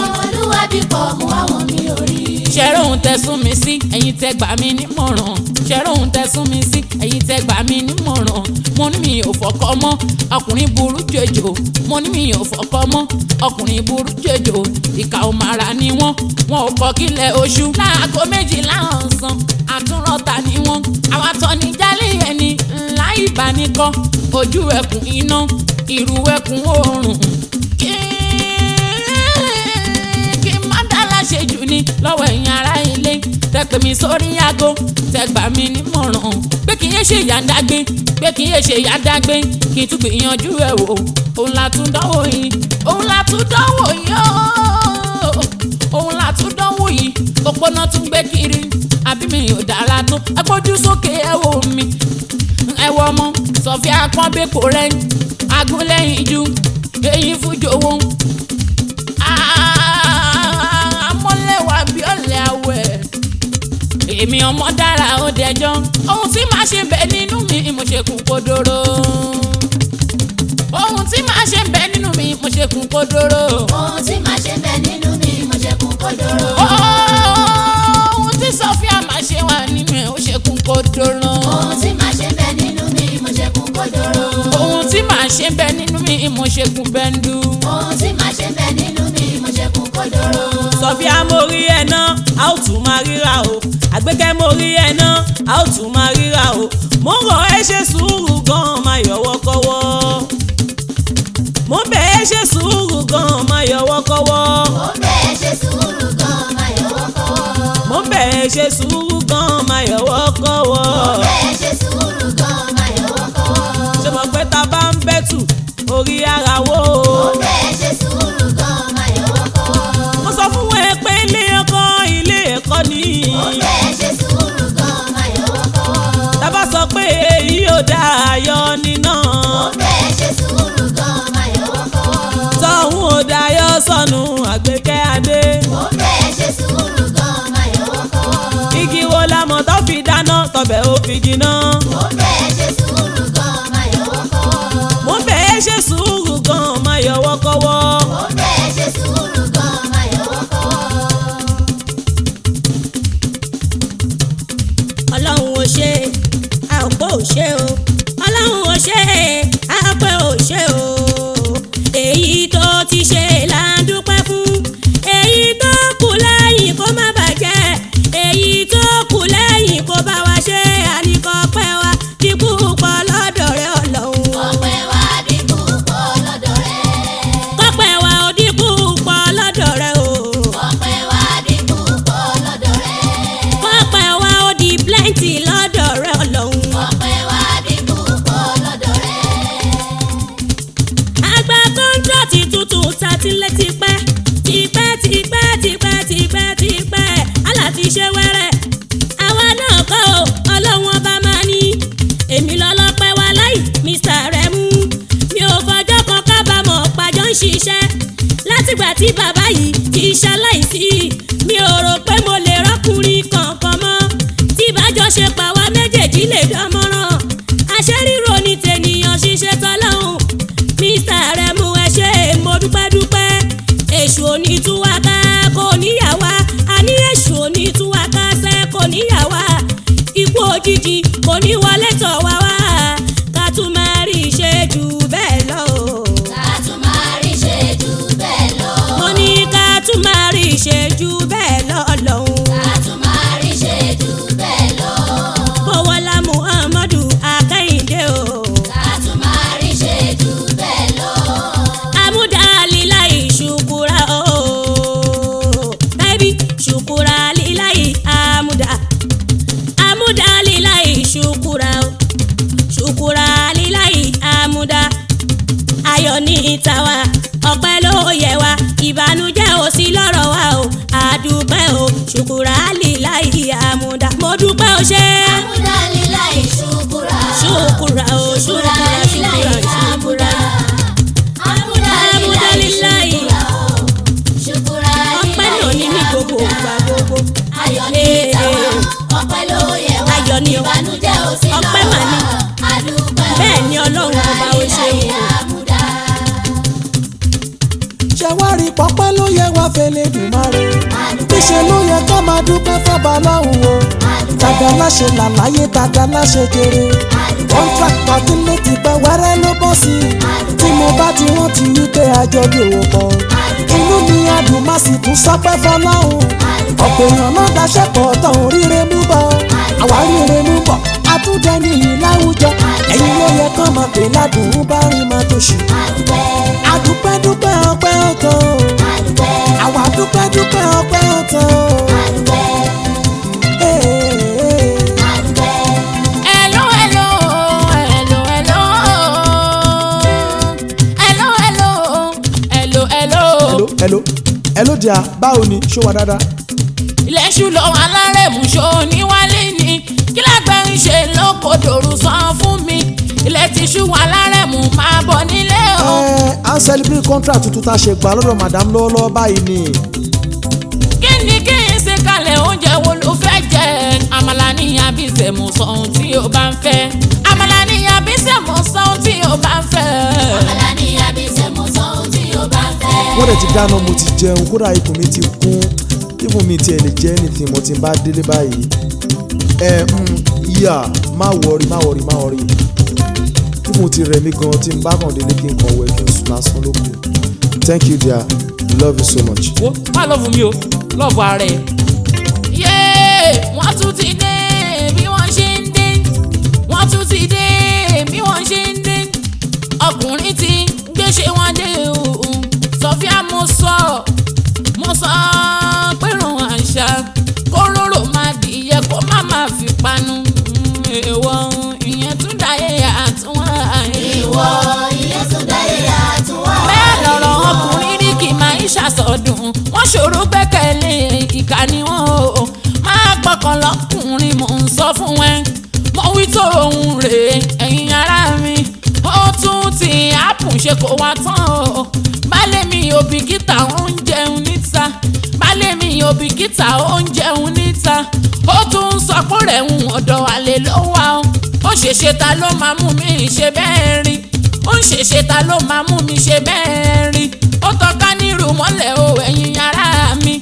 ọkùnrin ọmọlúwàbí pọ̀ mú àwọn mi ò rí. ṣẹ́rọ̀hún tẹ sún mi sí ẹ̀yin tẹ gbà mí nímọ̀ràn ṣẹ́rọ̀hún tẹ sún mi sí ẹ̀yin tẹ gbà mí nímọ̀ràn mo ní mi ò fọkọ mọ́ ọkùnrin burú jòjò mo ní mi ò fọkọ mọ́ ọkùnrin burú jòjò ìkà òmàrà ni wọ́n wọn ò kọ́ kílẹ̀ oṣù láago méjìlá ọ̀sán àtúrọ̀tà ni wọ́n àwọn àtọ́ni jálè ẹni ńlá ìbánikọ́ ojú ẹkùn iná ìrù ẹkùn oòrùn ṣe jù ní lọ́wọ́ ẹ̀yin ará ilé tẹ pè mí sórí aago tẹ gbà mí nímọ̀ràn pé kì í ṣe ìyàndágbé pé kì í ṣe ìyàndágbé kì í tún gbìyànjú ẹ̀ wò òun la tún dánwò yìí òun la tún dánwò yìí òun la tún dánwò yìí òpónà tún gbé kiri àbí mi ò dára tó ẹ gbójú sókè ẹ wò mí ẹ wọ ọmọ Sọ̀fíà pọ́nbẹ́kọ̀ rẹ̀ agúnlẹ́yìn ju èyí fújòwò amọ́lẹ́wà bí ọ̀lẹ́ àwẹ̀ èmi ọmọ dára ó dẹjọ́ ohun tí màá ṣe bẹ nínú mi mo ṣe kún kódóró ohun tí màá ṣe bẹ nínú mi mo ṣe kún kódóró ohun tí màá ṣe bẹ nínú mi mo ṣe kún kódóró ohun tí Sọ̀fíà máa ṣe wà nínú ẹ̀ ó ṣe kún kódóró ohun tí màá ṣe bẹ nínú mi mo ṣe kún kódóró ohun tí màá ṣe bẹ nínú mi mo ṣe kún bẹ́ńdú ohun tí màá ṣe bẹ nínú mi mo ṣe kún kódóró. Sọ̀fíà mo rí ẹ náà a ó tún máa ríra o Àgbékẹ́ mo rí ẹ náà a ó tún máa ríra o mo ń rọ̀ ẹ́ ṣe sùúrù gan-an máa yọ̀wọ́ kọ́wọ́ mo bẹ̀ ẹ́ ṣe sùúrù gan-an máa yọ̀wọ́ kọ́wọ́ mo bẹ̀ ẹ́ ṣe sùúrù gan-an máa yọ̀wọ́ kọ́wọ́ mo bẹ̀ ẹ́ ṣe sùúrù gan-an máa yọ̀wọ́ kọ́wọ́ mo bẹ̀ ẹ́ ṣe sùúrù gan-an máa yọ̀wọ́ kọ́wọ́ ṣé mo pé ta bá ń bẹ́tù orí ara wo mo bẹ̀ ẹ́ ṣe sùúrù gan-an máa yọ̀wọ́ kọ́wọ́ mo sọ fún ẹ pé ilé ẹ̀kọ́ ni mo bẹ̀ ẹ́ ṣe sùúrù gan-an máa yọ̀wọ́ kọ́wọ́ tá bá sọ pé èyí ò dáa yọ nínà mo bẹ̀ sọnù Àgbékẹ́ Adé. Mo fẹ́ ṣe sùúrù gan máa yọwọ́ kọ́wọ́. Igi wo la mọ̀ tó fi dáná tọbẹ̀ ó fi jiná. Mo fẹ́ ṣe sùúrù gan máa yọwọ́ kọ́wọ́. Mo fẹ́ ṣe sùúrù gan máa yọwọ́ kọ́wọ́. Mo fẹ́ ṣe sùúrù gan máa yọwọ́ kọ́wọ́. Ọlọ́run ò ṣe àpò ò ṣe o Ọlọ́run ò ṣe àpò ò ṣe o èyí tó ti ṣe là ń dúpẹ́ fún èyí tó kù lẹ́yìn kó má bàjẹ́ èyí tó kù lẹ́yìn kó bá wa ṣe àníkọ́pẹ́ wa dínkù pọ̀ lọ́dọ̀ rẹ Ọlọ́run. Ọpẹ́ wa dínkù pọ̀ lọ́dọ̀ rẹ. Kọ́pẹ́ wa ò dínkù pọ̀ lọ́dọ̀ rẹ o. Ọpẹ́ wa dínkù pọ̀ lọ́dọ̀ rẹ. Kọ́pẹ́ wa ò di plenty lọ́dọ̀ rẹ Ọlọ́run. Ọpẹ́ wa dínkù pọ̀ lọ́dọ̀ rẹ. Àgbà kọ́ńtrọ́ọ̀tì tuntun sátìlẹ̀ tipẹ́ aláti ṣe wẹ́rẹ́ àwa náà kọ́ ò Ọlọ́run ọba máa ní èmi lọ́lọ́pẹ́ wa láì Mr. Remu mi ò fọjọ́ kan kábàámọ̀ pàjọ́ ń ṣiṣẹ́ látìgbà tí bàbá yìí ti ṣaláìsí mi ò rò pé mo lè rọ́kùnrin kankan mọ́ tí ìbájọ́ ṣe pa wá méjèèjì lè dánmọ́ràn àṣẹ ríro ní tènìyàn ṣiṣẹ́ tọ́lọ́hún Mr. Remu ẹ ṣé mo dúpẹ́ èṣù onítúwáká kò níyàwá àní èṣù onítúwáká sẹ́ kò níyàwá ikú òjijì kò ní wọlé tọ̀ wá wá ká tún máa rí ṣe jù bẹ́ẹ̀ lọ. Ká tún máa rí ṣe jù bẹ́ẹ̀ lọ. Mo ní ká tún máa rí ṣe jù bẹ́ẹ̀ lọ lọ́hùn. Ká tún máa rí ṣe jù bẹ́ẹ̀ lọ. Bọ́wọ́lá Muhammadu Akẹ́yìndé o. Ká tún máa rí ṣe jù bẹ́ẹ̀ lọ. Amúdálíláì ṣùkúra o. Táíbí ṣùkúra líláì amúdá. Amúdálíláì ṣùkúra o. Ṣùkúra líláì amúdá. Ayọ̀ ní ìtawà ọpẹ́ ló yẹ wa ìbànújẹ́ ò sí lọ́rọ̀ wa o àdúpẹ́ o ṣùkúra líláì amúdá. Mo dúpẹ́ o ṣé. Amúdálíláì ṣùkúra. Ṣùkúra o Ṣùkúra líláì amúdá. Amúdálíláì. Ṣùkúra Ọpẹ́ líláì náà ní ní gbogbo ìgbà gbogbo. Ayọ̀ ní ìtawà ọpẹ́ ló yẹ wá. Ayọ̀ ni o. Ìbànújẹ́ ò sí Ọpẹ́ mà ní. lọ́rọ̀ wa. Àdúpẹ́ o. Bẹ́ẹ̀ ni Ọlọ́run ọba ó ṣe Ṣùkúra líláì wò. amúdá. ṣe wá rí pọ́pẹ́ ló yẹ wá fẹ́lẹ́ dùmarè níṣẹ́ ló yẹ ká máa dúpẹ́ fọ́ba lọ́hùn o tàgà láṣẹ làlàyé tàgà láṣẹ kéré kọ́ńtrákítọ̀ tí lè ti pẹ́ wẹ́rẹ́ ló bọ́ sí i tí mo bá ti rántí wípé àjọ bí òwò pọ̀ inú mi adùn má sì tún sọpẹ́ fọlọ́hùn ọ̀pọ̀ èèyàn náà daṣẹ́ pọ̀ tọ̀hún ríre mú bọ̀ àwa ríre mú bọ̀ àtúndẹ nìyí láwùjọ ẹ̀yin ló yẹ kán máa pè ládùn bá rìn máa tó ṣù àdúpẹ́ dúpẹ́ ọpẹ́ ọ̀tọ̀ àwa dúpẹ́ dúpẹ́ ọpẹ́ ọ̀tọ̀. Hello, hello, hello, hello. Hello, hello, hello, hello. hello díà báwo ni ṣó wà dáadáa. Ilé ṣú lọ́wọ́ alárẹ̀mú ṣó ní wálé ni kí lágbẹ́ ń ṣe lókòdòrú san fún mi ilé ti ṣú alárẹ̀mú máa bọ̀ nílé o. à ń celebrate contract tuntun tá a ṣe gbà lọ́dọ̀ madam lọ́wọ́lọ́wọ́ báyìí ni. Kí ni kí n ṣe kalẹ̀ oúnjẹ wo ló fẹ́ jẹ? Àmàlà ní àbí sẹ̀mú sọ ohun tí o bá ń fẹ́. Àmàlà ní àbí sẹ̀mú sọ ohun tí o bá ń fẹ́. Àmàlà ní àbí sẹ̀mú sọ ohun tí o bá ń fẹ́. wọ́n dẹ̀ ti dáná mo ti jẹun kódà ikùn mi ti kún ikùn mi tiẹ̀ lè jẹ́ anything mo ti bá délé báyìí. yíyà má wọrí ikùn ti rẹ̀ mí gan tí n bá kàn délé kí n kàn wẹ̀ kí n sùn lásán lókun. Thank you dear, love you so much. Wo má lọ́ọ̀fù mi o lọ́ọ̀fù ara ẹ̀. Yéé wọ́n tún ti dé bí wọ́n ṣe ń dé wọ́n tún ti dé bí wọ́n ṣe ń dé ọkùnrin tí gbéṣẹ́ wọn dé o Sofia mo sọ pé ràn àṣà kó rorò má dìyẹ kó má má fi panu èèwọ̀ ìyẹn tún dáyé àtúnwá Ìwọ ìyẹn tún dáyé àtúnwá. bẹ́ẹ̀ lọ̀rọ̀ ọkùnrin ní kì máa ń ṣàsọdùn wọ́n ṣòro gbẹ́kẹ̀lé ìkà ni wọ́n o máa gbọ́kàn lọ́kùnrin mò ń sọ fún ẹ mo wí tó ohun rèé ẹ̀yin ará mi ó tún ti àpùn ṣe kó wá tán o baálé mi ò bìkítà ó ń jẹun níta baálé mi ò bìkítà ó ń jẹun níta ó tún ń sọ pé rẹ̀ ń ọ̀dọ̀ àlè ló wà ó ṣèṣe ta ló máa mú mi ṣe bẹ́ẹ̀ rí ó ń ṣèṣe ta ló máa mú mi ṣe bẹ́ẹ̀ rí ó tọ́ka nírú mọ́lẹ̀ o ẹ̀yin ará mi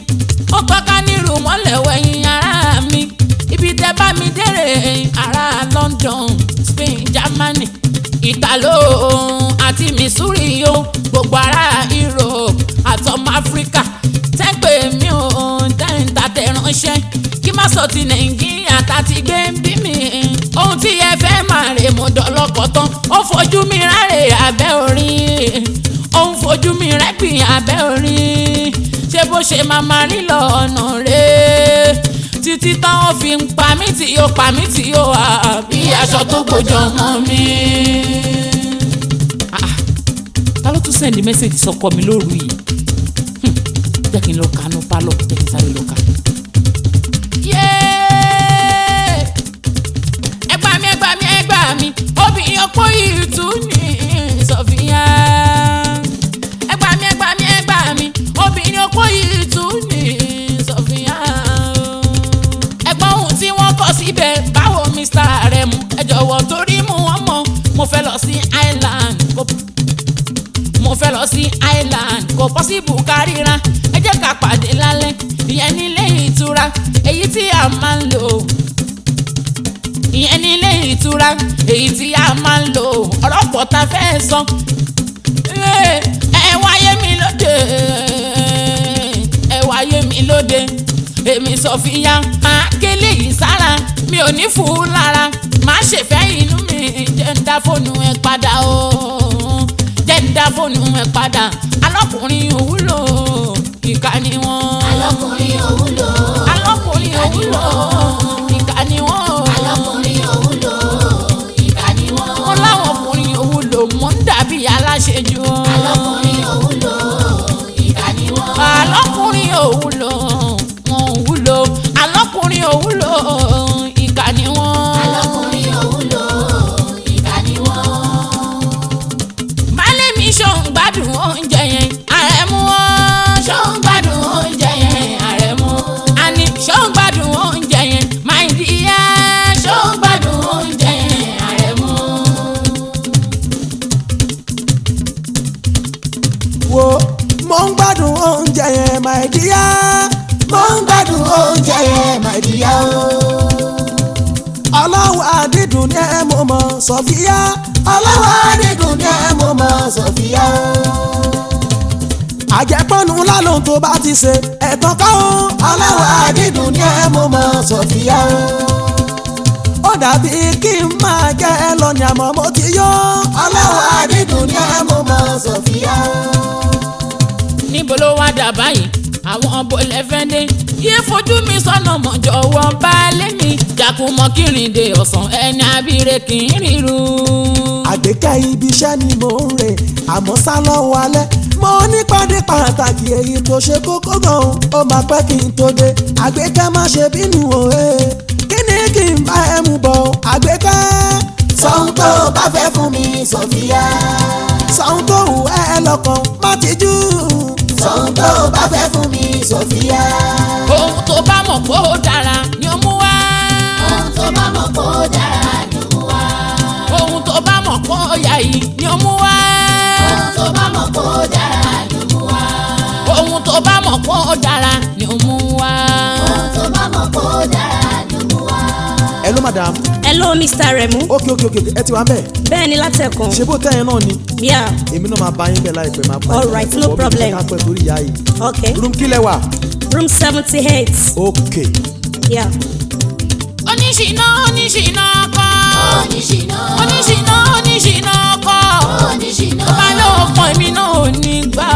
ó tọ́ka nírú mọ́lẹ̀ o ẹ̀yin ará mi ibi tẹ́ bá mi dére ará London Spain Germany Italo àti Missouri o gbogbo ará Europe àtọmọ Africa tẹ́gbẹ̀ẹ́ mi ò dáńtà tẹ̀ ránṣẹ́ kí má sọ ti Nàìjíríà tàti gbé ń bí mi ohun tí ẹ fẹ́ máa rè mo dọ̀lọ́kọ̀ tán ó fojú mi ráre abẹ́ orin ó ń fojú mi rẹ́gbìn abẹ́ orin ṣé bó ṣe máa máa rí lọ ọ̀nà rẹ̀ títí táwọn fi ń pa mí tí yóò pa mí tí yóò bí aṣọ tó gbòjọ mọ́ mi. Ta ló tún sẹ́ndí mẹ́sẹ̀gì sọkọ mi lóru yìí jẹ́ kí n lọ kánú pálọ̀ jẹ́ kí n sáré lọ ká. ẹgbà mi obìnrin ọ̀pọ̀ yìí tún ní Sofia. ẹgbà mi obìnrin ọ̀pọ̀ yìí tún ní Sofia. ẹ̀gbọ́n ohun tí wọ́n kọ síbẹ̀ báwo Mr. Aremu ẹ jọ̀wọ́ torí mú wọn mọ̀ mo fẹ́ lọ sí Island kò pọ́sibù káríra ẹ jẹ́ ká pàdé lálẹ́ ìyẹn nílé ìtura èyí tí a máa ń lò ìyẹn nílé ìtura èyí tí a máa ń lò ọ̀rọ̀ pọ̀ ta fẹ́ sọ ẹ wáyé mi lóde èmi Sofia akélé yìí sára mi ò ní fún lára má ṣèfẹ́ inú mi jẹ́ ń dá fóònù ẹ padà o jẹ́ ń dá fóònù ẹ padà alọ́kùnrin òwúlò ìkà ni wọ́n. alọ́kùnrin òwúlò ìkà ni wọ́n. alọ́kùnrin òwúlò ìkà ni wọ́n. wọ́n láwọn ọkùnrin òwúlò mọ̀ ń dàbí aláṣejù. alọ́kùnrin òwúlò ìkà ni wọ́n. alọ́kùnrin òwúlò wọn òwúlò alọ́kùnrin òwúlò ìkà ni wọ́n. alọ́kùnrin òwúlò ìkà ni wọ́n. baálé mi ṣó ń gbádùn oúnjẹ yẹn Àrẹ̀mú wọn ṣó ń gbádùn oúnjẹ yẹn Àrẹ̀mú àní ṣó ń gbádùn oúnjẹ yẹn my dear ṣó ń gbádùn oúnjẹ yẹn Àrẹ̀mú. wo mo ń gbádùn oúnjẹ yẹn my dear mo ń gbádùn oúnjẹ yẹn my dear ọlọ́wọ́ àdídùn ní ẹ mo mọ̀ Sofia ọlọ́wọ́ àdídùn ní ẹ mo mọ̀ Sofia àjẹpọ́nu lálóhun tó bá ti ṣe ẹ̀tàn káwọn ọlọ́wọ́ àdídùn ní ẹ mo mọ̀ Sofia ó dàbí kí n máa jẹ́ ẹ lọ ní àmọ́ mo ti yó ọlọ́wọ́ àdídùn ní ẹ mo mọ̀ Sofia. níbo ló wá dà báyìí àwọn bọ̀lẹ̀ fẹ́ dé yé fojú mi sọ́nà mọ̀ jọ̀wọ́ baálé mi jàkùmọ̀ kírìndé ọ̀sán ẹni abire kì í ríru. àgbékẹ́ ibi iṣẹ́ ni mò ń rè àmọ́ sá lọ́wọ́ alẹ́ mo nípàdé pàtàkì èyí tó ṣe kókó gan-an ó máa pẹ́ kí n tó dé àgbékẹ́ má ṣe bínú òye kí ni kí n bá ẹ mú bọ̀ àgbékẹ́. sọ́hun tó bá fẹ́ fún mi Sofia sọ́hun tó wù ẹ́ lọ́kàn má tijú sọ́hun tó bá fẹ́ fún mi Sofia. ohun tó bá mọ̀ pé ó dára ni ó mú wá. ohun tó bá mọ̀ pé ó dára ni ó mú wá. ohun tó bá mọ̀ pé ó yà yìí ni ó mú wá. ohun tó bá mọ̀ pé ó dára ni ó mú wá. ohun tó bá mọ̀ pé ó dára ni ó mú wá. ohun tó bá mọ̀ pé ó dára ni ó mú wá. hello madam. hello Mr. Aremu. ok ẹ ti wá bẹ́ẹ̀. bẹ́ẹ̀ ni látẹ̀kàn. ṣé bó tẹ́yìn náà ni. yeah. èmi náà máa bá yín bẹ́ẹ̀ láìpẹ́ máa bá yín. all right no problem. ká pẹ́ torí ìyá yìí. okay. room kí lẹ wà. room 78. ok. yeah. oníṣìná kọ́. oníṣìná kọ́. oníṣìná tó bá lóòpọ̀ èmi náà ò ní gbà.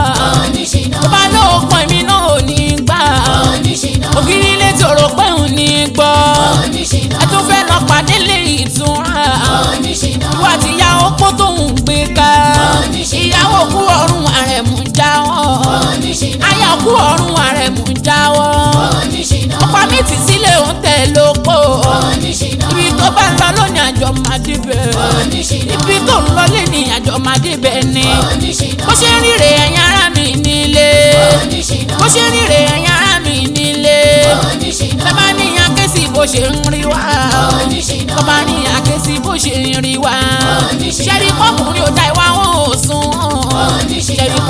oníṣìná tó bá lóòpọ̀ èmi náà ò ní gbà. oníṣìná ògiri ilé tòrò pé òun ní gbọ́. oníṣìná ẹ tún fẹ́ lọ pàdé lè ìtura. oníṣìná ìwà àti ìyá opó tóun gbé ká. ìyàwó kú ọ̀run Àrẹ̀mú jáwọ́. oníṣìná aya kú ọ̀run Àrẹ̀mú jáwọ́. oníṣìná ọ̀pá mi tì sílẹ̀ òun tẹ̀ lóko. oníṣìná ibi tó bá ń lọ lónìí àjọ máa débẹ̀. oníṣìná ibi tó ń lọ lé ní àjọ máa débẹ̀ ni. oníṣìná bó ṣe ń ríre ẹ̀yin ará mi nílé.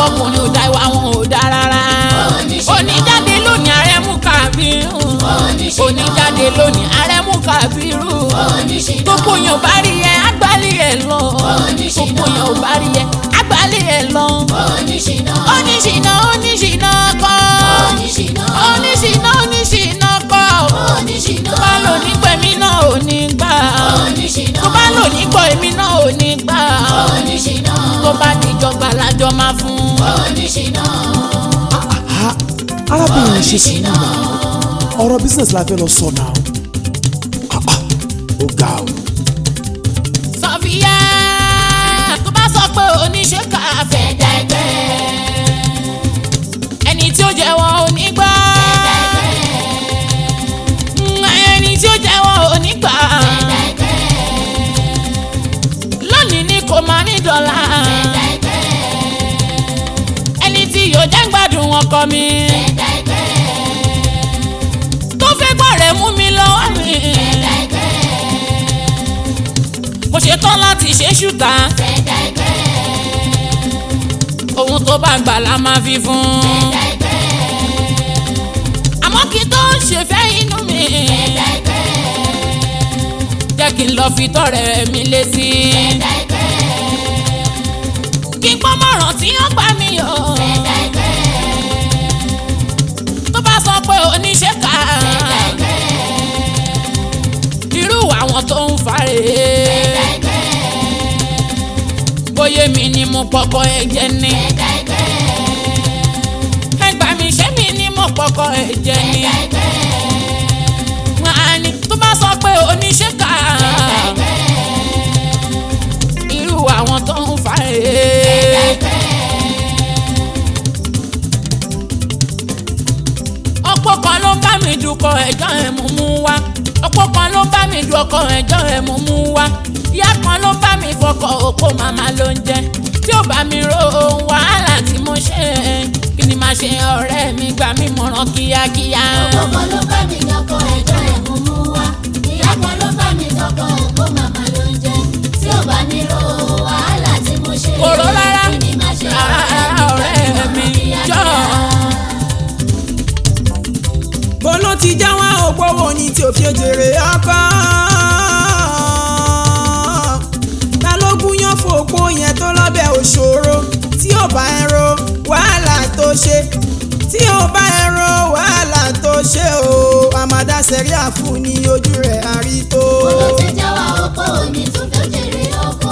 ọkùnrin ò dá ìwà wọn ò dá rárá. oníjáde lónìí Arẹ́mú Kábírù. oníjáde lónìí Arẹ́mú Kábírù. gbogbo yẹn ò bá rí ẹ agbálí ẹ lọ. gbogbo yẹn ò bá rí ẹ agbálí ẹ lọ. oníṣìná oníṣìná kọ́. oníṣìná kọ́. tó bá lò nígbà èmi náà ò ní gbà. tó bá lò nígbà èmi náà ò ní gbà. tó bá dìjọba lájọ máa fún. arábìnrin ṣe sùúrù náà ọ̀rọ̀ business la fẹ́ lọ sọ náà ó ga o. Sofia tó bá sọ pé oníṣẹ́ káfẹ́ dẹ́gbẹ́ ẹni tí ó jẹ́wọ́ onígbà ẹni tí ó jẹ́wọ́ onígbà lónìí ni kò máa ní dọ́là ẹni tí yóò jẹ́ gbádùn ọkọ mi tó fẹ́ gbọ́ rẹ̀ mú mi lọ́wọ́ mi mo ṣe tán láti ṣe ṣùtà ohun tó bá gbà la máa fi fún àmọ́ kí tó ṣe fẹ́ inú mi jẹ́ kí n lọ fi tọrẹ mi létí kí n pọ́nmọ́ràn tí ó gbà mí yọ tó bá sọ pé oníṣẹ́ ká irú àwọn tó ń fàrè bóyá mi ni mo pọkọ ẹ̀jẹ̀ ni ẹgbà mi ṣé mi ni mo pọkọ ẹ̀jẹ̀ ni àní tó bá sọ pé oníṣẹ́ ká irú àwọn tó ń fàrè. ọ̀pọ̀ kan ló bá mi dúkọ ẹ̀jọ́ ẹ̀ mú mú wá ọ̀pọ̀ kan ló bá mi du ọkọ ẹ̀jọ́ ẹ̀ mú mú wá ìyá kan ló bá mi fọkọ òpó màmá ló ń jẹ tí ó bá mi ro wàhálà tí mo ṣe kí ni màá ṣe ọ̀rẹ́ mi gbà mí mọ̀ràn kíákíá. ọ̀pọ̀ kan ló bá mi dọ́kọ ẹ̀jọ́ ẹ̀ mú mú wá ìyá kan ló bá mi dọ́kọ òpó màmá ló ń jẹ tí ó bá mi ro wàhálà tí mo ṣe kò ró rárá kí ni màá ṣe ọ̀rẹ́ mi jọ. bọ́lá ti já wá òpówó ní tí ò fi jèrè ọkọ. ta ló gúnyán fòpó yẹn tó lọ́bẹ̀ òṣòro tí ò bá ẹ ro wàhálà tó ṣe tí ò bá ẹ ro wàhálà tó ṣe o àmàdá sẹ́ríà fún ní ojú rẹ̀ àrító. bọ́lá ti já wá òpó ní tó fi jèrè ọkọ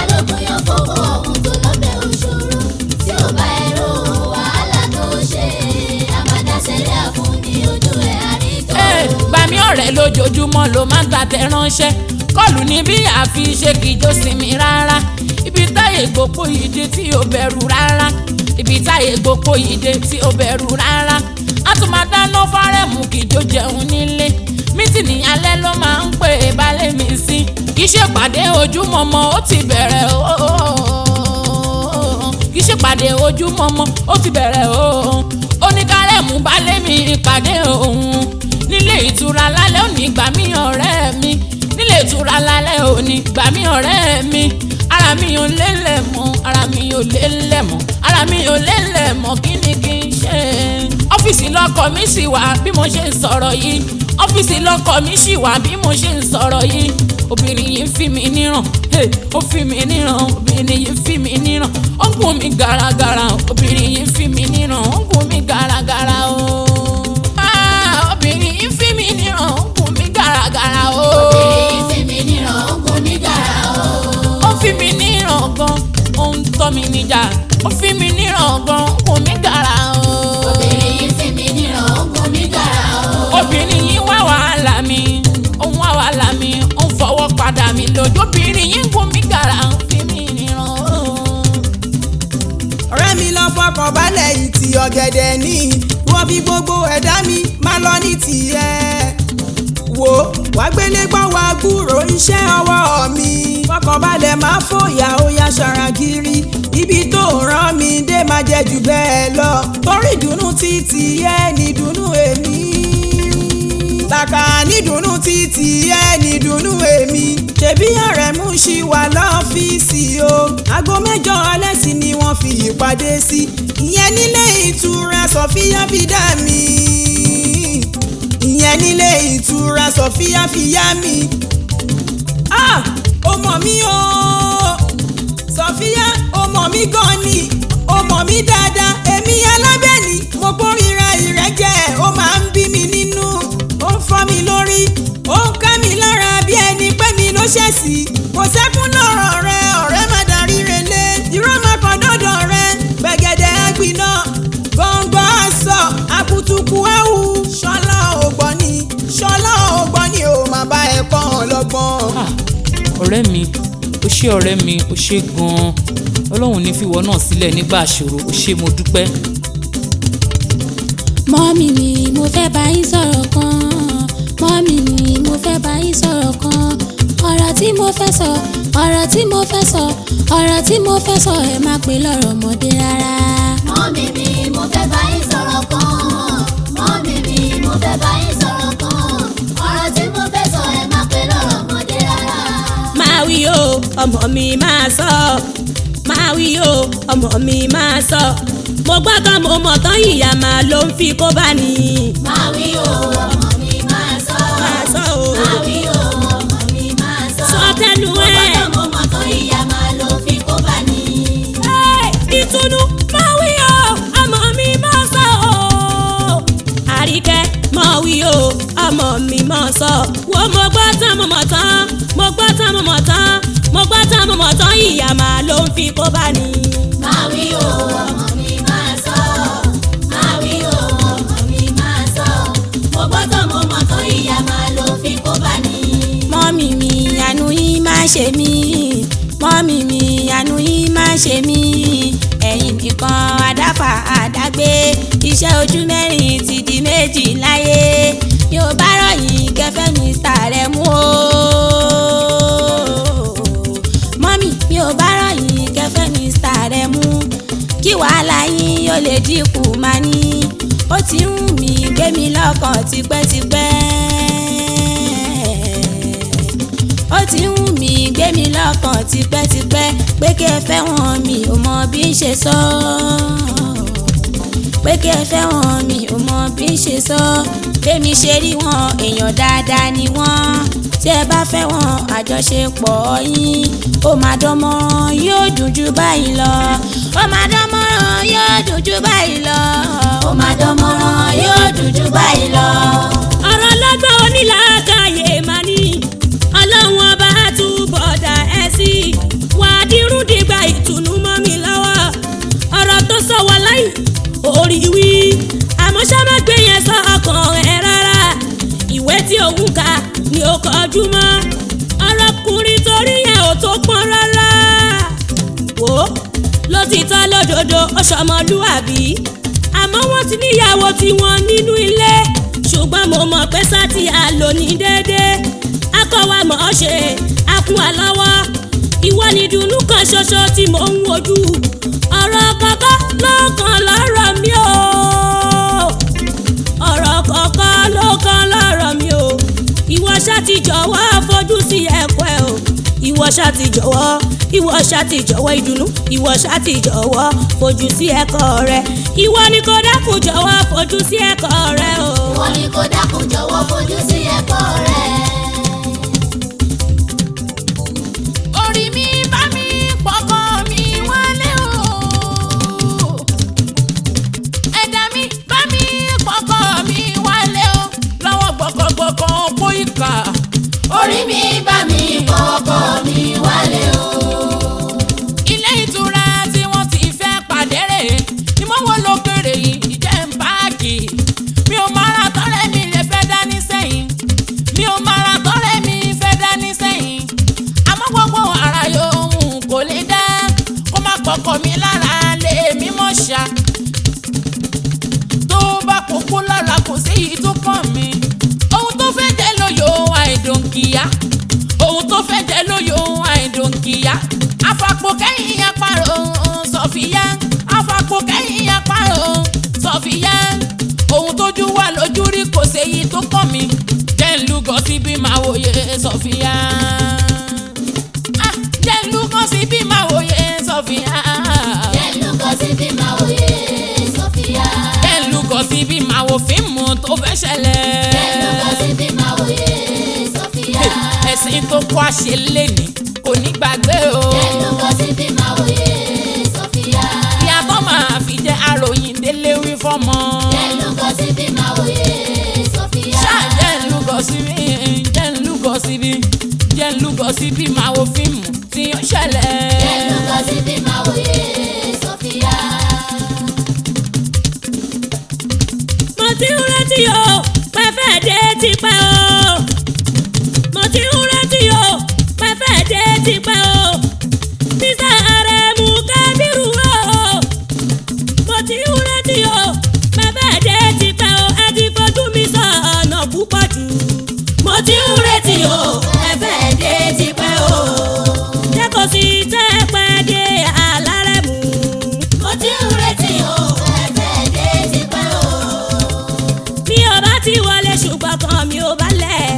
alógun yan fowó ọ̀hún tó lọ́bẹ̀ òṣòro tí ò bá ẹ ro wàhálà tó ṣe àmàdá sẹ́ríà fún ní ojú rẹ̀ àrító. gbà mí ọ̀rẹ́ lójoojúmọ́ ló máa ń tàtẹ́ ránṣẹ́ kọlù ní bí àfi ṣe kìjọ sinmi rárá ibi táyé gbogbo yìí dé tí ó bẹ̀rù rárá ibi táyé gbogbo yìí dé tí ó bẹ̀rù rárá a tún máa dáná fárẹ̀mù kìjọ jẹun nílé mítìnì alẹ́ ló máa ń pè é balẹ̀ mi sí kì í ṣèpàdé ojúmọmọ ó ti bẹ̀rẹ̀ kì í ṣèpàdé ojúmọmọ ó ti bẹ̀rẹ̀ oníkárẹ̀mù balẹ̀ mi ìpàdé òun nílé ìtura lálẹ́ òní gbà mí ọ̀rẹ́ mi nílé ìtura lálẹ́ òní gbà mí ọ̀rẹ́ mi ara mi ò lélẹ̀ mọ́ ara mi ò lélẹ̀ mọ́ ara mi ò lélẹ̀ mọ́ kí ni kí n ṣe. ọ́fíìsì lọ́kọ mi sì wà bí mo ṣe ń sọ̀rọ̀ yìí ọ́fíìsì lọ́kọ mi sì wà bí mo ṣe ń sọ̀rọ̀ yìí obìnrin yìí ń fi mi níran ó fi mi níran obìnrin yìí ń fi mi níran ó ń gún mi gàràgàrà obìnrin yìí ń fi mi níran ó ń gún mi gàràgàrà o. obìnrin yìí ń fi mi níran ó ń gún mi gàràgàrà o. obìnrin yìí fi mi níran ó ń gún mi gàrà o. ó fi mi níran gan ó ń tọ́ mi níjà ó fi mi níran gan ó ń gún mi gàrà o. obìnrin yìí fi mi níran ó ń gún mi gàrà o. obìnrin yìí wá wàhálà mi ó ń wá wàhálà mi ó ń fọwọ́ padà mi lójú obìnrin yìí ń gún mi gàrà ó fi mi níran o. ọ̀rẹ́ mi lọ fọkàn balẹ̀ yìí ti ọ̀gẹ̀dẹ̀ ní wọ́n fi gbogbo ẹ̀dá mi máa lọ ní tiẹ̀. wò wá gbélé gbọ́ wá gbúrò iṣẹ́ ọwọ́ mi fọkàn balẹ̀ máa fòyà ó yá ṣàràgìrì ibi tó rán mi dé máa jẹ jù bẹ́ẹ̀ lọ torí ìdùnnú títí ẹ ní ìdùnnú èmi. kàkà nídùnnú títí ẹ nídùnnú èmi ṣebí ọ̀rẹ́ mú ṣì wà lọ́fíìsì o aago 8 alẹ́ sí ni wọ́n fi ìpàdé sí ìyẹn nílé ìtura Sofia fìdá mi ìyẹn nílé ìtura Sofia fìyà mi ó mọ̀ mí o Sofia ó mọ̀ mí gan ni ó mọ̀ mí dáadáa èmi alábẹ́ni mo kórìíra ìrẹ́jẹ ó máa ń bí mi nínú ó ń fọ́ mi lórí ó ń ká mi lára bí ẹni pé mi ló ṣẹ̀ sí kò sẹ́kún lọ́rọ̀ rẹ ọ̀rẹ́ má darí relé irọ́ má kan dọ́dọ̀ rẹ gbẹ̀gẹ̀dẹ̀ àgbìnà gbọ̀ngbọ̀n àṣọ àkùtùkù ẹ̀wù ṣọlá ògbọ́n ni ó máa bá ẹ̀ pọ́n ọlọ́gbọ́n. ọ̀rẹ́ mi ó ṣé ọ̀rẹ́ mi ó ṣé gan-an ọlọ́run ní fìwọ náà sílẹ̀ nígbà àṣòro ó ṣé mo dúpẹ́. mọ́mì mi mo fẹ́ bá yín sọ̀rọ̀ kan mọ́mì mi mo fẹ́ bá yín sọ̀rọ̀ kan ọ̀rọ̀ tí mo fẹ́ sọ ẹ má pè lọ́rọ̀ ọmọdé rárá. mọ́mì mi mo fẹ́ bá yín sọ̀rọ̀ kan mọ́mì mi mo fẹ́ bá yín sọ̀rọ̀ kan ọ̀rọ̀ tí mo fẹ́ sọ ẹ má pè lọ́rọ̀ ọmọdé rárá. máa wí o ọmọ mi máa sọ máa wí o ọmọ mi máa sọ mo gbọ́ tán mo mọ̀ tán ìyá máa ló ń fi kó bá ní. máa wí o ọmọ mi máa sọ o máa wí o ọmọ mi máa sọ sọ tẹnu mo ẹ. gbọ́ tán mo mọ̀ tán ìyá máa ló ń fi kó bá ní. ìtùnú máa wí o ọmọ mi máa sọ o àríkẹ́ máa wí o ọmọ mi máa sọ wo mo gbọ́ tán mo mọ̀ tán mo gbọ́ tán mo mọ̀ tán mo gbọ́ tán mo mọ̀ tán ìyá máa ló ń fi kó bá ní. máa wí o ọmọ mi máa sọ máa wí o ọmọ mi máa sọ mo gbọ́ tán mo mọ̀ tán ìyá máa ló ń fi kó bá ní. mọ́mì mi àánú yín máa ṣe mí mọ́mì mi àánú yín máa ṣe mí ẹ̀yin nìkan àdáfà àdágbé iṣẹ́ ojú mẹ́rin ti di méjì láyé yóò bá ròyìn kẹfẹ́ Mr. Rẹ̀mú o mọ́mì mi ò bá ròyìn kẹfẹ́ Mr. Rẹ̀mú kí wàhálà yín yóò lè dínkù máa ní ó ti ń mí gbé mi lọ́kàn tipẹ́tipẹ́ ó ti ń mí gbé mi lọ́kàn tipẹ́tipẹ́ pé kí ẹ fẹ́ wọn mi ò mọ bí ń ṣe sọ pé kí ẹ fẹ́ wọn mi ò mọ bí ń ṣe sọ bẹ́mi ṣe rí wọn èèyàn dáadáa ni wọ́n tí ẹ bá fẹ́ wọn àjọṣepọ̀ yín ó máa dánmọ́rán yóò dùn jù báyìí lọ ó máa dánmọ́rán yóò dùn jù báyìí lọ ó máa dánmọ́rán yóò dùn jù báyìí lọ. ọ̀rọ̀ lọ́gbọ́n onílàákàyè máa ní ọlọ́run ọba túbọ̀ dá ẹ sí wà á dirú dìgbà ìtùnú mọ́ mi lọ́wọ́ ọ̀rọ̀ tó sọ wà láì orí wí àmọ́ ṣá má gbé yẹn sọ ọkàn ẹ rárá ìwé tí òun kà ni ó kọjú mọ́ ọ̀rọ̀kùnrin torí yẹn ò tó pọn rárá wò ó lótìtọ́ lódodo ó ṣọmọlúàbí àmọ́ wọ́n ti níyàwó tiwọn nínú ilé ṣùgbọ́n mo mọ̀ pé sátì àlò ní déédéé akọ́wà mọ̀ ọ́ ṣe akún wa lọ́wọ́ ìwọ ni dùnnú kan ṣoṣo tí mò ń wojú ọ̀rọ̀ kọ̀ọ̀kan ló kàn lọ́rọ̀ mi o ọ̀rọ̀ kọ̀ọ̀kan ló kàn lọ́rọ̀ mi o ìwọ ṣá ti jọ̀wọ́ fojú sí ẹ̀kọ́ ẹ̀ o ìwọ ṣá ti jọ̀wọ́ ìdùnnú ìwọ ṣá ti jọ̀wọ́ fojú sí ẹ̀kọ́ rẹ ìwọ ni kò dákun jọ̀wọ́ fojú sí ẹ̀kọ́ rẹ o. ìwọ ni kò dákun jọ̀wọ́ fojú sí ẹ̀kọ́ rẹ. orí mi bá mi pọkọ mi wálé o ẹ̀dá mi bá mi pọkọ mi wálé o lọ́wọ́ gbọ̀kọ̀gbọ̀kọ̀ kó ìkà. orí mi bá mi pọkọ mi wálé o. ilé ìtura tí wọ́n ti fẹ́ pàdé rè ni mo wọ́n lókèrè yìí ìjẹ́ ń báàgì mi ò máa tọ́rẹ́ mi lè fẹ́ dání sẹ́yìn mi ò máa tọ́rẹ́ mi fẹ́ dání sẹ́yìn àmọ́ gbogbo ara yòówù kò lè dá kó má pọkàn mi lára lè mí mọ̀ ṣá tó bá kókó lára kò sí èyí tó kàn mí ohun tó fẹ́ jẹ́ lóyò àìdòǹkìyà ohun tó fẹ́ jẹ́ lóyò àìdòǹkìyà afapò kẹ́yìn apárò Sofia afapò kẹ́yìn apárò Sofia ohun tójú wà lójú rí kò séyí tó kàn mí Sofia. Jẹ́ ń lúkọ́ sí bí máa wòye Sofia. Jẹ́ ń lúkọ́ sí bí máa wòye Sofia. Jẹ́ ń lúkọ́ sí bí máa wo fíìmù tó fẹ́ ṣẹlẹ̀. Jẹ́ ń lúkọ́ sí bí máa wòye Sofia. Ẹ̀sìn tó kọ́ àṣelé ni kò ní gbàgbé o. Jẹ́ ń lúkọ́ sí bí máa wòye Sofia. Ìyá tó máa fi jẹ́ àròyìn délé wí fọ́mọ. Jẹ́ ń lúkọ́ sí bí máa wòye Sofia. Ṣáà jẹ́ ń lúkọ́ sí bí jẹ́ ń lúkọ́ sí bí jẹ́ ń lúkọ́ sí bí máa wo fíìmù tí ó ṣẹlẹ̀. Jẹ́ ń lúkọ́ sí bí máa wòye Sofia. mo ti ń retí o pẹ́fẹ́ dé tipẹ́ o mo ti ń retí o pẹ́fẹ́ dé tipẹ́ o Mr. Aremu Kabiru o mo ti ń retí o pẹ́fẹ́ dé tipẹ́ o ẹ ti fojú mi sọ̀nà púpọ̀ jù mo ti ń retí o pẹ́fẹ́ dé tipẹ́ o jẹ́ kó sì tẹ́ pẹ́ dé Alárẹ̀mú. Mo ti ń retí o, ẹ̀fẹ̀ dé tipẹ́ o. mi ò bá ti wọlé ṣùgbọ́n kan mi ò bá lẹ̀.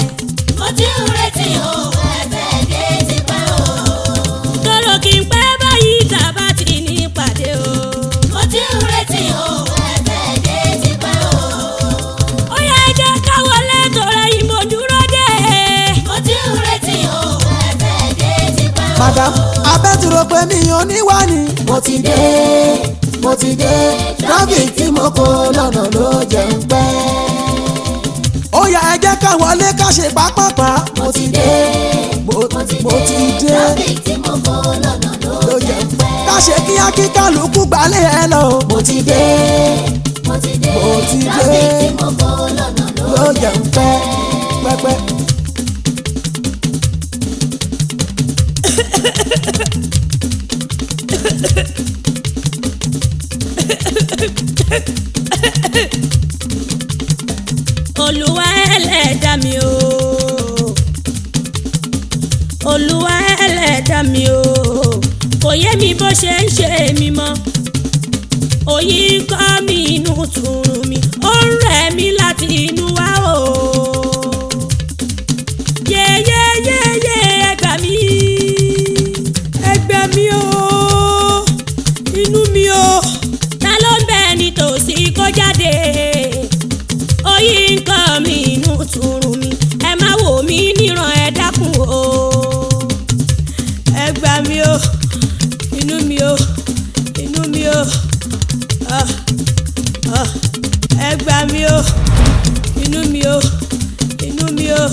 Mo ti ń retí o, ẹ̀fẹ̀ dé tipẹ́ o. tóró kí n pẹ́ báyìí tàbá ti ní ìpàdé o. Mo ti ń retí o, ẹ̀fẹ̀ dé tipẹ́ o. ó yá ẹ jẹ́ ká wọlé torí ìmọ̀ dúró dé. Mo ti ń retí o, ẹ̀fẹ̀ dé tipẹ́ o. madam abẹ́tùrọ̀ pé mi ò ní wá ni. mo ti dé traffic tí mo kó lọ́nà ló jẹ́ ń pẹ́. ó yá ẹ jẹ́ ká wọlé ká ṣe pápápá. Mo ti dé, mo ti dé traffic tí mo kó lọ́nà ló jẹ́ ń pẹ́. ká ṣe kíá kí kálukú gbalẹ̀ ẹ lọ. Mo ti dé, traffic tí mo kó lọ́nà ló jẹ́ ń pẹ́ pẹ́pẹ́. Olúwa ẹlẹ́dàá mi o Olúwa ẹlẹ́dàá mi o kò yé mi bó ṣe ń ṣe mí mọ́ òyì ń kọ́ mi inú tùrùn mi ó ń rẹ̀ mí láti inú wá o yeyeyeye ẹ gbà mí o inú mi o ta ló ń bẹ nítòsí kó jáde òyì ń kọ́ mi inú tùrùn mi ẹ má wò mí níran ẹ dákun o ẹ gbà mí o inú mi o ẹ gbà mí o inú mi o.